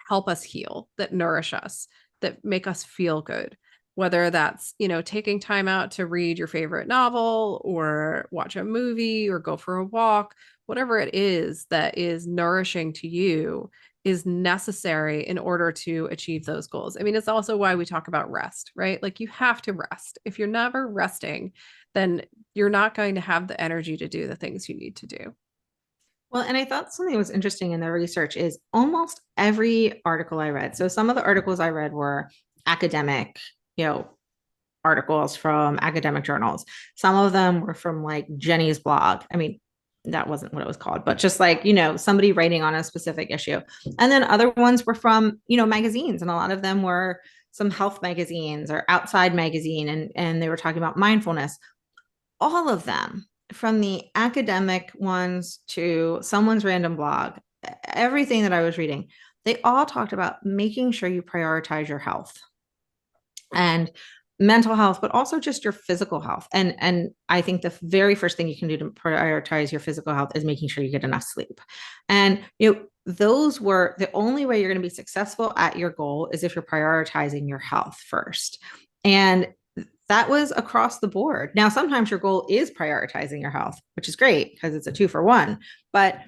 help us heal, that nourish us, that make us feel good. Whether that's, taking time out to read your favorite novel or watch a movie or go for a walk, whatever it is that is nourishing to you is necessary in order to achieve those goals. I mean, it's also why we talk about rest, right? Like you have to rest. If you're never resting, then you're not going to have the energy to do the things you need to do. Well, and I thought something that was interesting in the research is almost every article I read. So some of the articles I read were academic, you know, articles from academic journals. Some of them were from like Jenny's blog. I mean, that wasn't what it was called, but just like, somebody writing on a specific issue. And then other ones were from, magazines. And a lot of them were some health magazines or outside magazine. And they were talking about mindfulness. All of them, from the academic ones to someone's random blog, everything that I was reading, they all talked about making sure you prioritize your health and mental health, but also just your physical health. And I think the very first thing you can do to prioritize your physical health is making sure you get enough sleep. And those were the only way you're going to be successful at your goal is if you're prioritizing your health first. And that was across the board. Now, sometimes your goal is prioritizing your health, which is great because it's a 2-for-1. But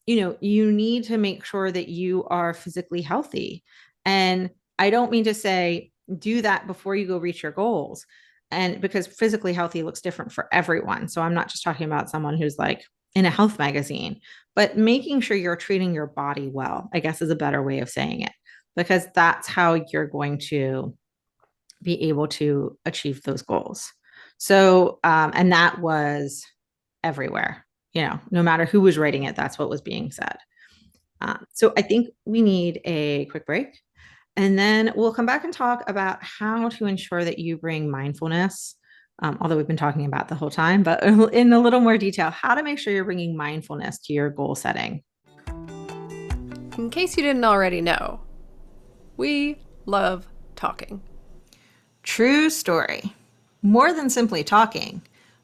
you need to make sure that you are physically healthy. And I don't mean to say do that before you go reach your goals. And because physically healthy looks different for everyone. So I'm not just talking about someone who's like in a health magazine, but making sure you're treating your body well, I guess is a better way of saying it, because that's how you're going to be able to achieve those goals. So, and that was everywhere, no matter who was writing it, that's what was being said. So I think we need a quick break. And then we'll come back and talk about how to ensure that you bring mindfulness, although we've been talking about the whole time, but in a little more detail, how to make sure you're bringing mindfulness to your goal setting. In case you didn't already know, we love talking. True story. More than simply talking,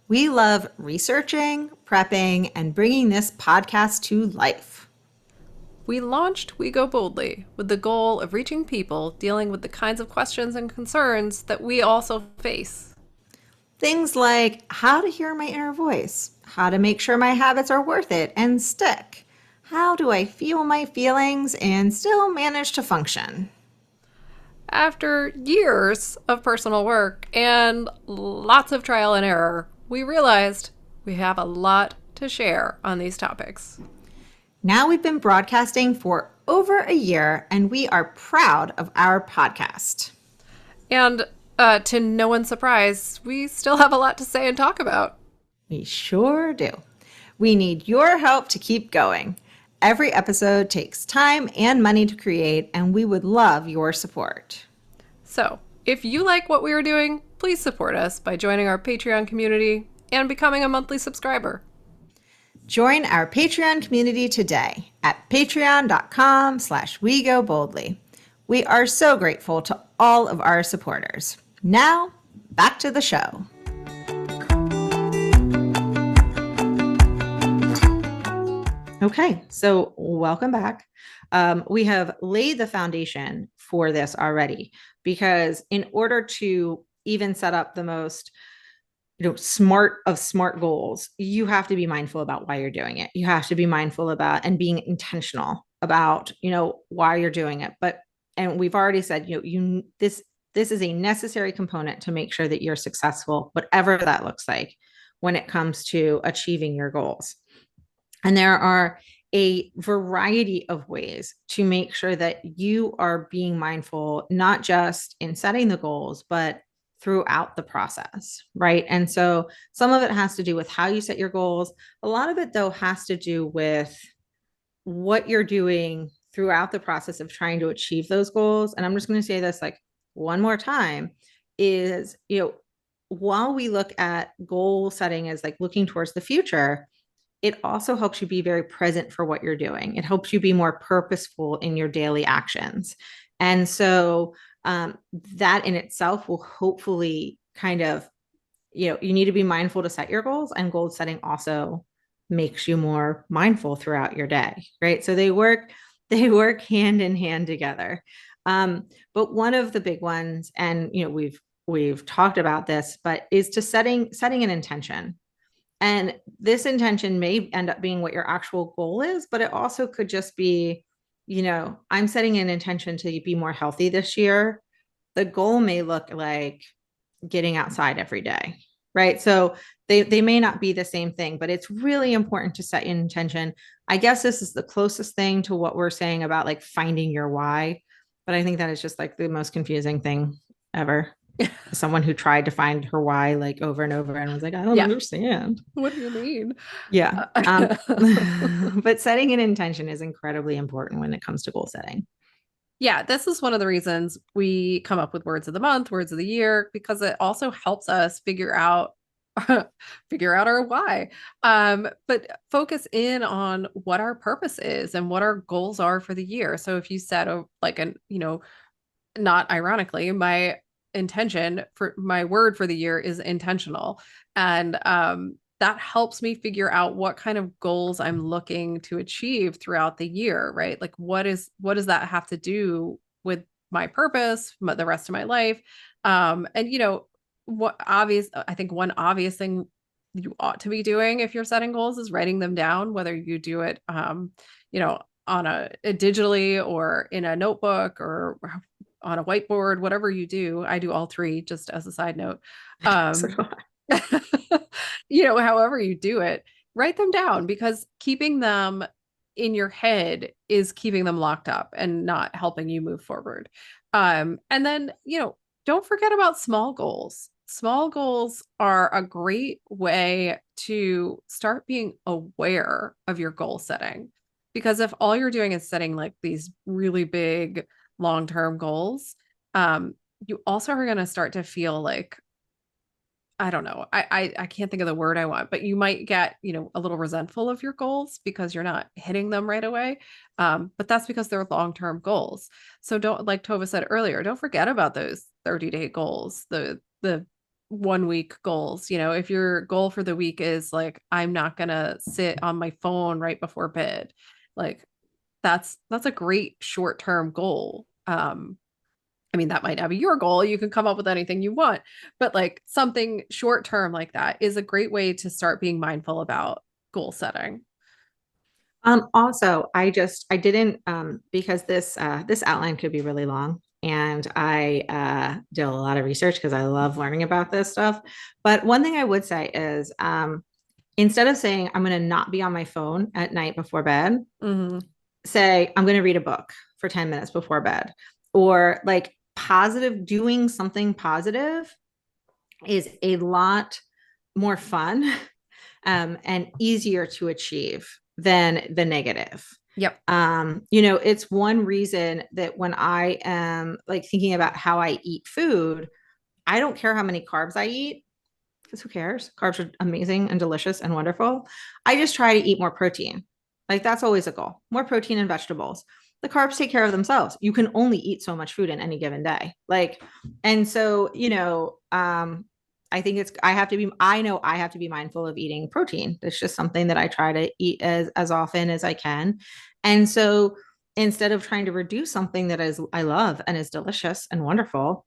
we love researching, prepping, and bringing this podcast to life. We launched We Go Boldly with the goal of reaching people dealing with the kinds of questions and concerns that we also face. Things like how to hear my inner voice, how to make sure my habits are worth it and stick, how do I feel my feelings and still manage to function. After years of personal work and lots of trial and error, we realized we have a lot to share on these topics. Now we've been broadcasting for over a year, and we are proud of our podcast. And to no one's surprise, we still have a lot to say and talk about. We sure do. We need your help to keep going. Every episode takes time and money to create, and we would love your support. So, if you like what we are doing, please support us by joining our Patreon community and becoming a monthly subscriber. Join our Patreon community today at patreon.com/wegoboldly. We are so grateful to all of our supporters. Now, back to the show. Okay, so welcome back. We have laid the foundation for this already, because in order to even set up the most smart of smart goals, you have to be mindful about why you're doing it. You have to be mindful about and being intentional about why you're doing it. And we've already said this is a necessary component to make sure that you're successful, whatever that looks like, when it comes to achieving your goals. And there are a variety of ways to make sure that you are being mindful, not just in setting the goals, but throughout the process, right? And so some of it has to do with how you set your goals. A lot of it, though, has to do with what you're doing throughout the process of trying to achieve those goals. And I'm just going to say this like one more time is, while we look at goal setting as like looking towards the future, it also helps you be very present for what you're doing. It helps you be more purposeful in your daily actions. And so that in itself will hopefully kind of, you need to be mindful to set your goals, and goal setting also makes you more mindful throughout your day, right? So they work hand in hand together. But one of the big ones, and we've talked about this, but is to setting an intention. And this intention may end up being what your actual goal is, but it also could just be, I'm setting an intention to be more healthy this year. The goal may look like getting outside every day, right? So they may not be the same thing, but it's really important to set an intention. I guess this is the closest thing to what we're saying about like finding your why, but I think that is just like the most confusing thing ever. Someone who tried to find her why like over and over and was like, I don't Yeah. understand. What do you mean? Yeah. Uh, But setting an intention is incredibly important when it comes to goal setting. yeah, this is one of the reasons we come up with words of the month, words of the year, because it also helps us figure out our why. But focus in on what our purpose is and what our goals are for the year. So if you set a like an, not ironically, my intention for my word for the year is intentional. And that helps me figure out what kind of goals I'm looking to achieve throughout the year, right? Like what does that have to do with my purpose, the rest of my life? And what obvious I think one obvious thing you ought to be doing if you're setting goals is writing them down, whether you do it you know, on a digitally or in a notebook or on a whiteboard, whatever you do. I do all three, just as a side note. So Um, however you do it, write them down because keeping them in your head is keeping them locked up and not helping you move forward. And then, don't forget about small goals. Small goals are a great way to start being aware of your goal setting. Because if all you're doing is setting like these really big long-term goals, you also are going to start to feel like I don't know. I can't think of the word I want, but you might get, a little resentful of your goals because you're not hitting them right away. But that's because they're long-term goals. So don't, like Tova said earlier, don't forget about those 30-day goals, the 1 week goals. If your goal for the week is like, I'm not gonna sit on my phone right before bed, like that's a great short-term goal. I mean, that might not be your goal. You can come up with anything you want, but like something short term like that is a great way to start being mindful about goal setting. Also, I didn't because this outline could be really long, and I did a lot of research because I love learning about this stuff. But one thing I would say is instead of saying I'm going to not be on my phone at night before bed, Mm-hmm. say I'm going to read a book for 10 minutes before bed, or like positive doing something positive is a lot more fun and easier to achieve than the negative. Yep. It's one reason that when I am like thinking about how I eat food, I don't care how many carbs I eat because who cares? Carbs are amazing and delicious and wonderful. I just try to eat more protein. Like that's always a goal. More protein and vegetables. The carbs take care of themselves. You can only eat so much food in any given day. Like, and so, I think I know I have to be mindful of eating protein. It's just something that I try to eat as often as I can. And so instead of trying to reduce something that I love and is delicious and wonderful,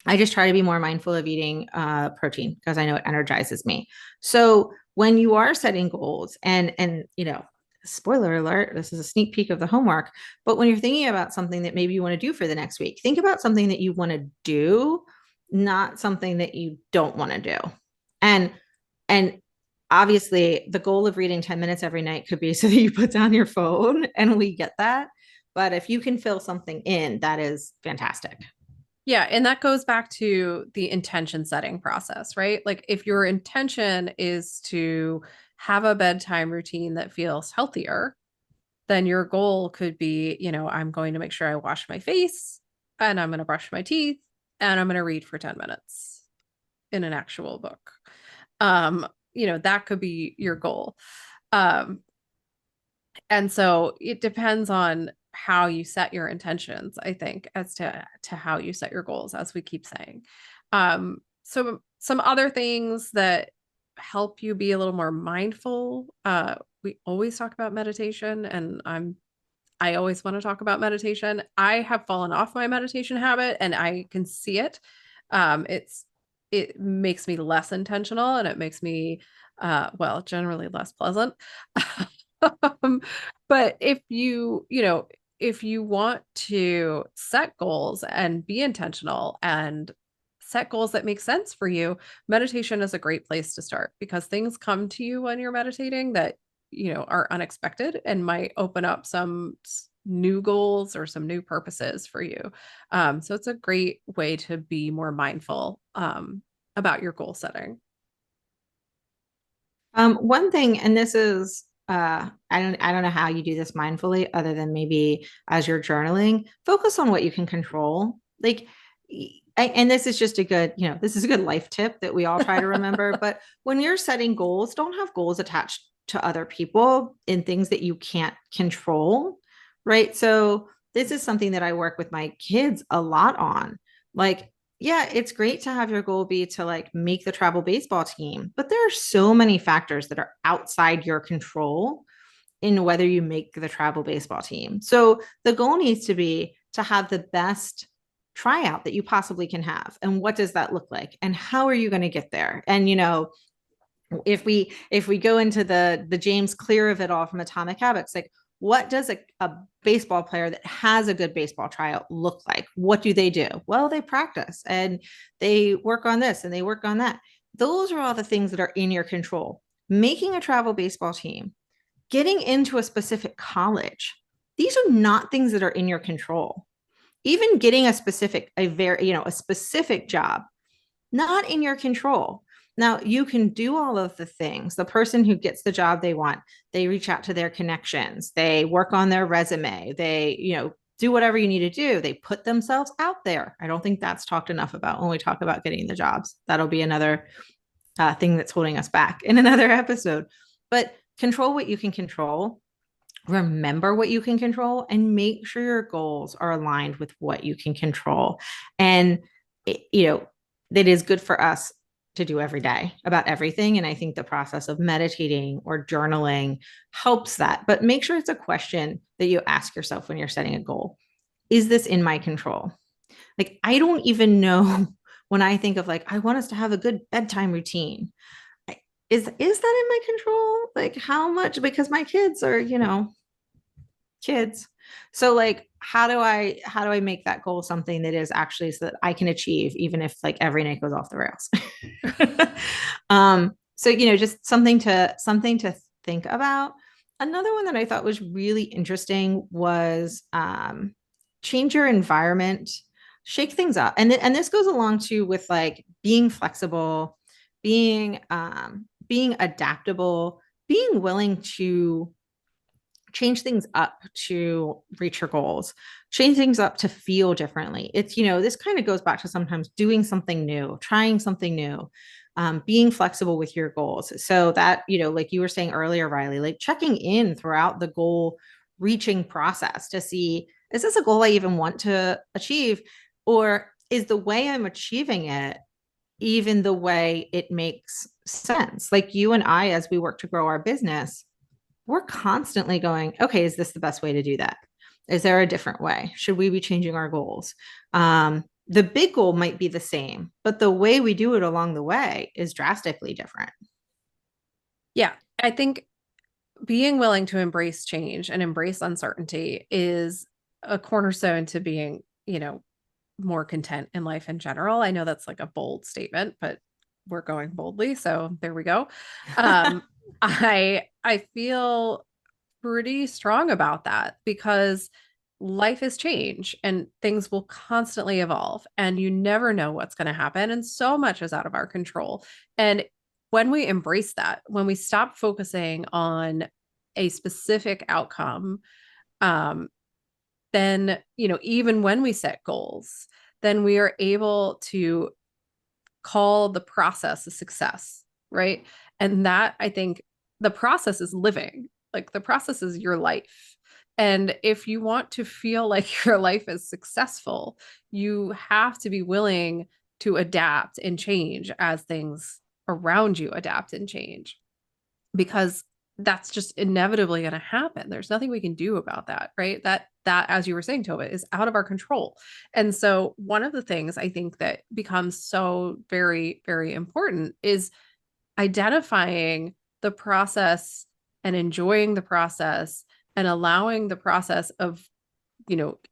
I just try to be more mindful of eating protein because I know it energizes me. So when you are setting goals and spoiler alert, this is a sneak peek of the homework, but when you're thinking about something that maybe you want to do for the next week, think about something that you want to do, not something that you don't want to do. And and obviously the goal of reading 10 minutes every night could be so that you put down your phone and we get that. But if you can fill something in, that is fantastic. Yeah. And that goes back to the intention setting process, right? Like if your intention is to have a bedtime routine that feels healthier, then your goal could be, I'm going to make sure I wash my face and I'm going to brush my teeth and I'm going to read for 10 minutes in an actual book. That could be your goal. Um, and so it depends on how you set your intentions, I think, as to how you set your goals, as we keep saying. So some other things that help you be a little more mindful. We always talk about meditation, and I always want to talk about meditation. I have fallen off my meditation habit and I can see it. It makes me less intentional and it makes me generally less pleasant. um, but if you want to set goals and be intentional and set goals that make sense for you, meditation is a great place to start because things come to you when you're meditating that, are unexpected and might open up some new goals or some new purposes for you. So it's a great way to be more mindful about your goal setting. One thing, and this is I don't know how you do this mindfully other than maybe as you're journaling, focus on what you can control. Like and this is just a good, this is a good life tip that we all try to remember, but when you're setting goals, don't have goals attached to other people in things that you can't control, right? So this is something that I work with my kids a lot on. Like, yeah, it's great to have your goal be to like make the travel baseball team, but there are so many factors that are outside your control in whether you make the travel baseball team. So the goal needs to be to have the best tryout that you possibly can have. And what does that look like? And how are you going to get there? And if we go into the James Clear of it all from Atomic Habits, like what does a baseball player that has a good baseball tryout look like? What do? Well, they practice and they work on this and they work on that. Those are all the things that are in your control. Making a travel baseball team, getting into a specific college, these are not things that are in your control. Even getting a specific job, not in your control. Now, you can do all of the things. The person who gets the job they want, they reach out to their connections, they work on their resume, they, do whatever you need to do. They put themselves out there. I don't think that's talked enough about when we talk about getting the jobs. That'll be another thing that's holding us back in another episode. But control what you can control, remember what you can control, and make sure your goals are aligned with what you can control. And that is good for us to do every day about everything. And I think the process of meditating or journaling helps that. But make sure it's a question that you ask yourself when you're setting a goal. Is this in my control? Like, I don't even know when I think of like, I want us to have a good bedtime routine. Is that in my control? Like how much? Because my kids are, kids. So like how do I make that goal something that is actually so that I can achieve even if like every night goes off the rails. So just something to think about. Another one that I thought was really interesting was change your environment, shake things up. And this goes along too with like being flexible, being adaptable, being willing to change things up to reach your goals, change things up to feel differently. It's, this kind of goes back to sometimes doing something new, trying something new, being flexible with your goals. So that, like you were saying earlier, Riley, like checking in throughout the goal reaching process to see, is this a goal I even want to achieve? Or is the way I'm achieving it even the way it makes sense? Like you and I, as we work to grow our business, we're constantly going, okay, is this the best way to do that? Is there a different way? Should we be changing our goals? The big goal might be the same, but the way we do it along the way is drastically different. Yeah, I think being willing to embrace change and embrace uncertainty is a cornerstone to being, more content in life in general. I know that's like a bold statement, but we're going boldly, so there we go. Um, I feel pretty strong about that because life is change and things will constantly evolve and you never know what's going to happen and so much is out of our control. And when we embrace that, when we stop focusing on a specific outcome, um, then, even when we set goals, then we are able to call the process a success, right? And that I think the process is living, like the process is your life. And if you want to feel like your life is successful, you have to be willing to adapt and change as things around you adapt and change because that's just inevitably going to happen. There's nothing we can do about that, right? That as you were saying, Tova, is out of our control. And so one of the things I think that becomes so very, very important is identifying the process and enjoying the process and allowing the process of,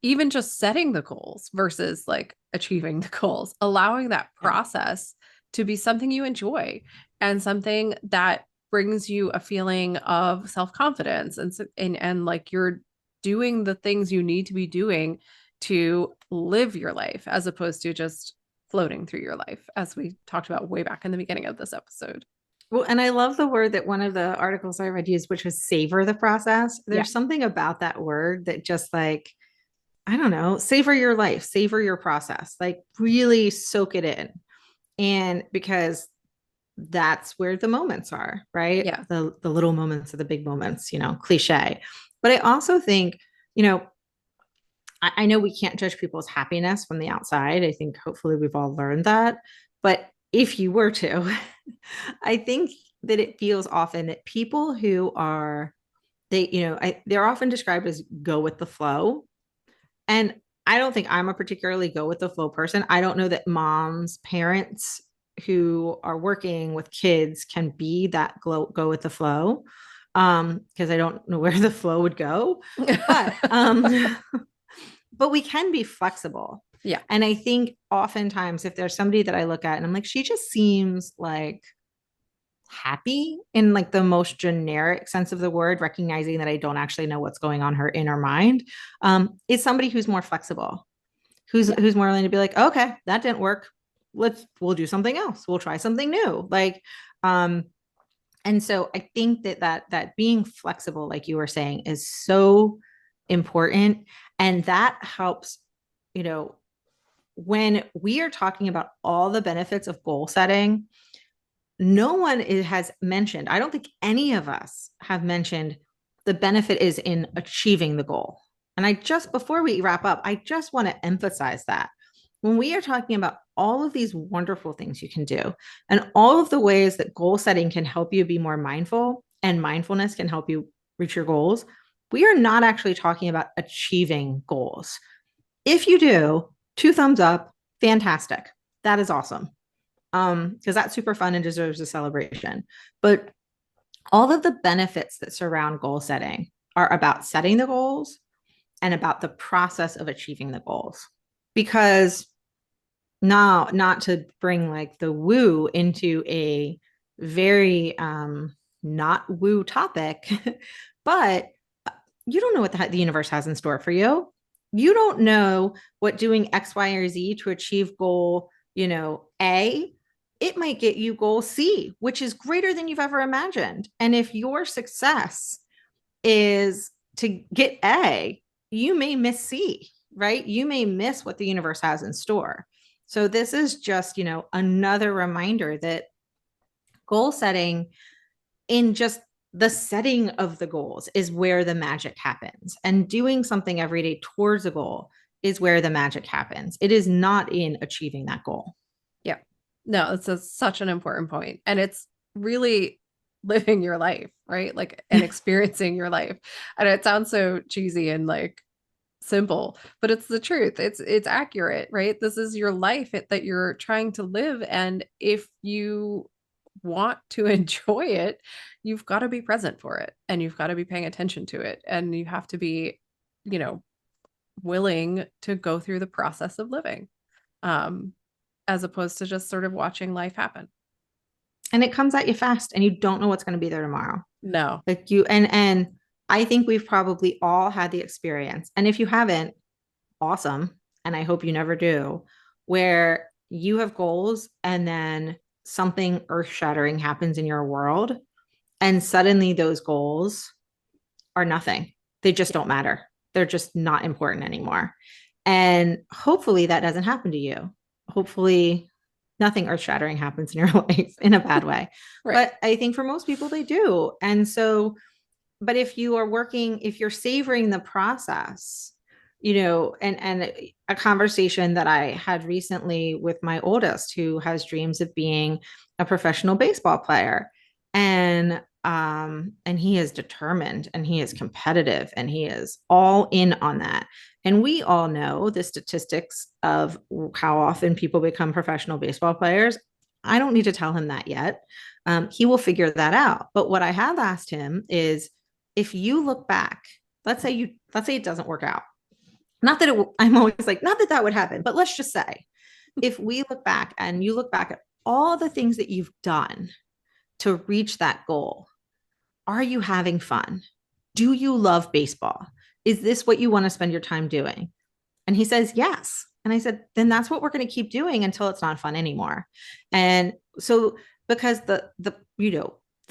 even just setting the goals versus like achieving the goals, allowing that Yeah. process to be something you enjoy and something that brings you a feeling of self-confidence and like you're doing the things you need to be doing to live your life as opposed to just floating through your life, as we talked about way back in the beginning of this episode. Well, and I love the word that one of the articles I read used, which was savor the process. Yeah. There's something about that word that just like, I don't know, savor your life, savor your process, like really soak it in. And because that's where the moments are, right? Yeah. The little moments are the big moments, cliche. But I also think, you know, I know we can't judge people's happiness from the outside. I think hopefully we've all learned that. But if you were to, I think that it feels often that people who are they're often described as go with the flow. And I don't think I'm a particularly go with the flow person. I don't know that moms, parents who are working with kids can be that go with the flow. Because I don't know where the flow would go. But but we can be flexible. Yeah. And I think oftentimes if there's somebody that I look at and I'm like, she just seems like happy in like the most generic sense of the word, recognizing that I don't actually know what's going on her inner mind, is somebody who's more flexible, Yeah. who's more willing to be like, okay, that didn't work. We'll do something else. We'll try something new. Like, and so I think that being flexible, like you were saying, is so important. And that helps, you know, when we are talking about all the benefits of goal setting, no one has mentioned, I don't think any of us have mentioned the benefit is in achieving the goal. And before we wrap up, I just want to emphasize that when we are talking about all of these wonderful things you can do and all of the ways that goal setting can help you be more mindful and mindfulness can help you reach your goals, we are not actually talking about achieving goals. If you do, two thumbs up, fantastic. That is awesome. Because that's super fun and deserves a celebration. But all of the benefits that surround goal setting are about setting the goals and about the process of achieving the goals. Because now, not to bring like the woo into a very not woo topic, but you don't know what the universe has in store for you. You don't know what doing X, Y, or Z to achieve goal, A, it might get you goal C, which is greater than you've ever imagined. And if your success is to get A, you may miss C, right? You may miss what the universe has in store. So this is just, another reminder that goal setting in just the setting of the goals is where the magic happens. And doing something every day towards a goal is where the magic happens. It is not in achieving that goal. Yeah. No, such an important point. And it's really living your life, right? Like, and experiencing your life. And it sounds so cheesy and like simple, but it's the truth. It's accurate, right? This is your life that you're trying to live. And if you want to enjoy it, you've got to be present for it and you've got to be paying attention to it. And you have to be, you know, willing to go through the process of living. Um, as opposed to just sort of watching life happen. And it comes at you fast and you don't know what's going to be there tomorrow. No. Like and I think we've probably all had the experience. And if you haven't, awesome. And I hope you never do, where you have goals and then something earth-shattering happens in your world and suddenly those goals are nothing. They just Yeah. don't matter. They're just not important anymore. And hopefully that doesn't happen to you. Hopefully nothing earth shattering happens in your life in a bad way. Right. But I think for most people, they do. And so, but if you're savoring the process, and a conversation that I had recently with my oldest who has dreams of being a professional baseball player. And he is determined and he is competitive and he is all in on that. And we all know the statistics of how often people become professional baseball players. I don't need to tell him that yet. He will figure that out. But what I have asked him is if you look back, let's say it doesn't work out. Not that I'm always like, not that that would happen, but let's just say if we look back and you look back at all the things that you've done to reach that goal, are you having fun? Do you love baseball? Is this what you want to spend your time doing? And he says, yes. And I said, then that's what we're going to keep doing until it's not fun anymore. And so, because the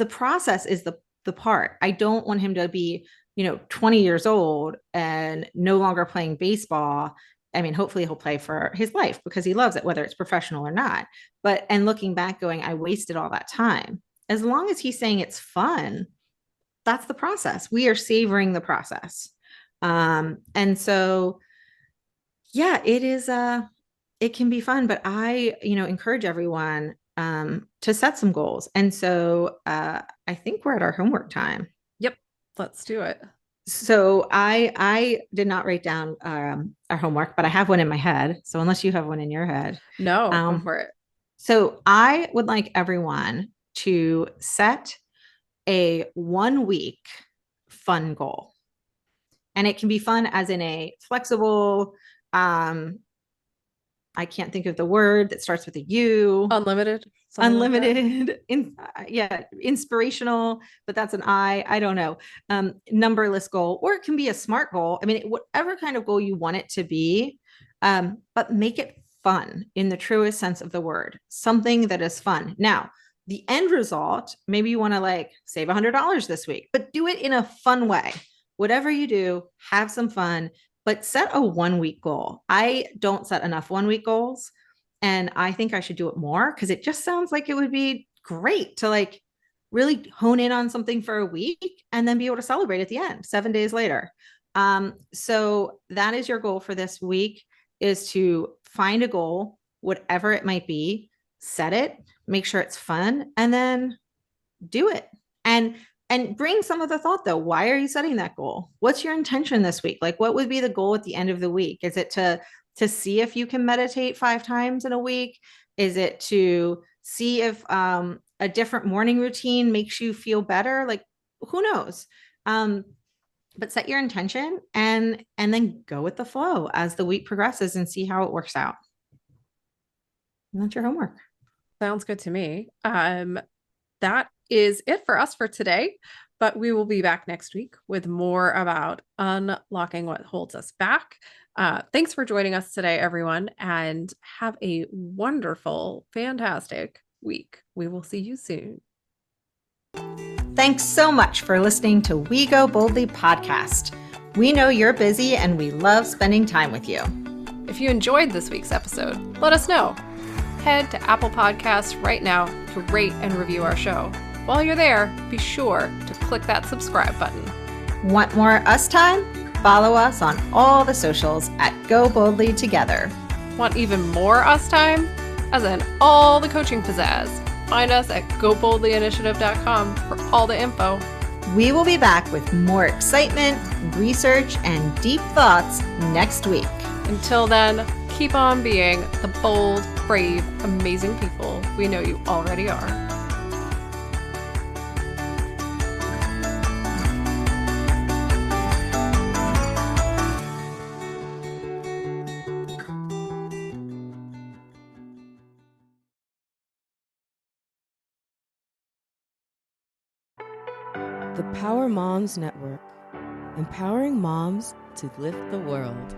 process is the part. I don't want him to be, 20 years old and no longer playing baseball. I mean, hopefully he'll play for his life because he loves it, whether it's professional or not. And looking back, going, I wasted all that time. As long as he's saying it's fun, that's the process. We are savoring the process. And so, yeah, it can be fun, but I, encourage everyone to set some goals. And so I think we're at our homework time. Yep, let's do it. So I did not write down our homework, but I have one in my head. So unless you have one in your head, No, go um, for it. so I would like everyone to set a 1 week fun goal, and it can be fun as in a flexible. I can't think of the word that starts with a U. Unlimited, something like that. Unlimited, yeah, inspirational, but that's an I don't know. Numberless goal, or it can be a smart goal. I mean, whatever kind of goal you want it to be, but make it fun in the truest sense of the word, something that is fun. Now, the end result, maybe you want to like save $100 this week, but do it in a fun way. Whatever you do, have some fun, but set a 1 week goal. I don't set enough 1 week goals. And I think I should do it more because it just sounds like it would be great to like really hone in on something for a week and then be able to celebrate at the end, 7 days later. So that is your goal for this week, is to find a goal, whatever it might be, set it, make sure it's fun, and then do it. And bring some of the thought though. Why are you setting that goal? What's your intention this week? Like, what would be the goal at the end of the week? Is it to see if you can meditate 5 times in a week? Is it to see if a different morning routine makes you feel better? Like, who knows? But set your intention and then go with the flow as the week progresses and see how it works out. And that's your homework. Sounds good to me. That is it for us for today, but we will be back next week with more about unlocking what holds us back. Thanks for joining us today, everyone, and have a wonderful, fantastic week. We will see you soon. Thanks so much for listening to We Go Boldly podcast. We know you're busy and we love spending time with you. If you enjoyed this week's episode, let us know. Head to Apple Podcasts right now to rate and review our show. While you're there, be sure to click that subscribe button. Want more us time? Follow us on all the socials at Go Boldly Together. Want even more us time? As in all the coaching pizzazz. Find us at goboldlyinitiative.com for all the info. We will be back with more excitement, research, and deep thoughts next week. Until then, keep on being the bold, brave, amazing people we know you already are. The Power Moms Network, empowering moms to lift the world.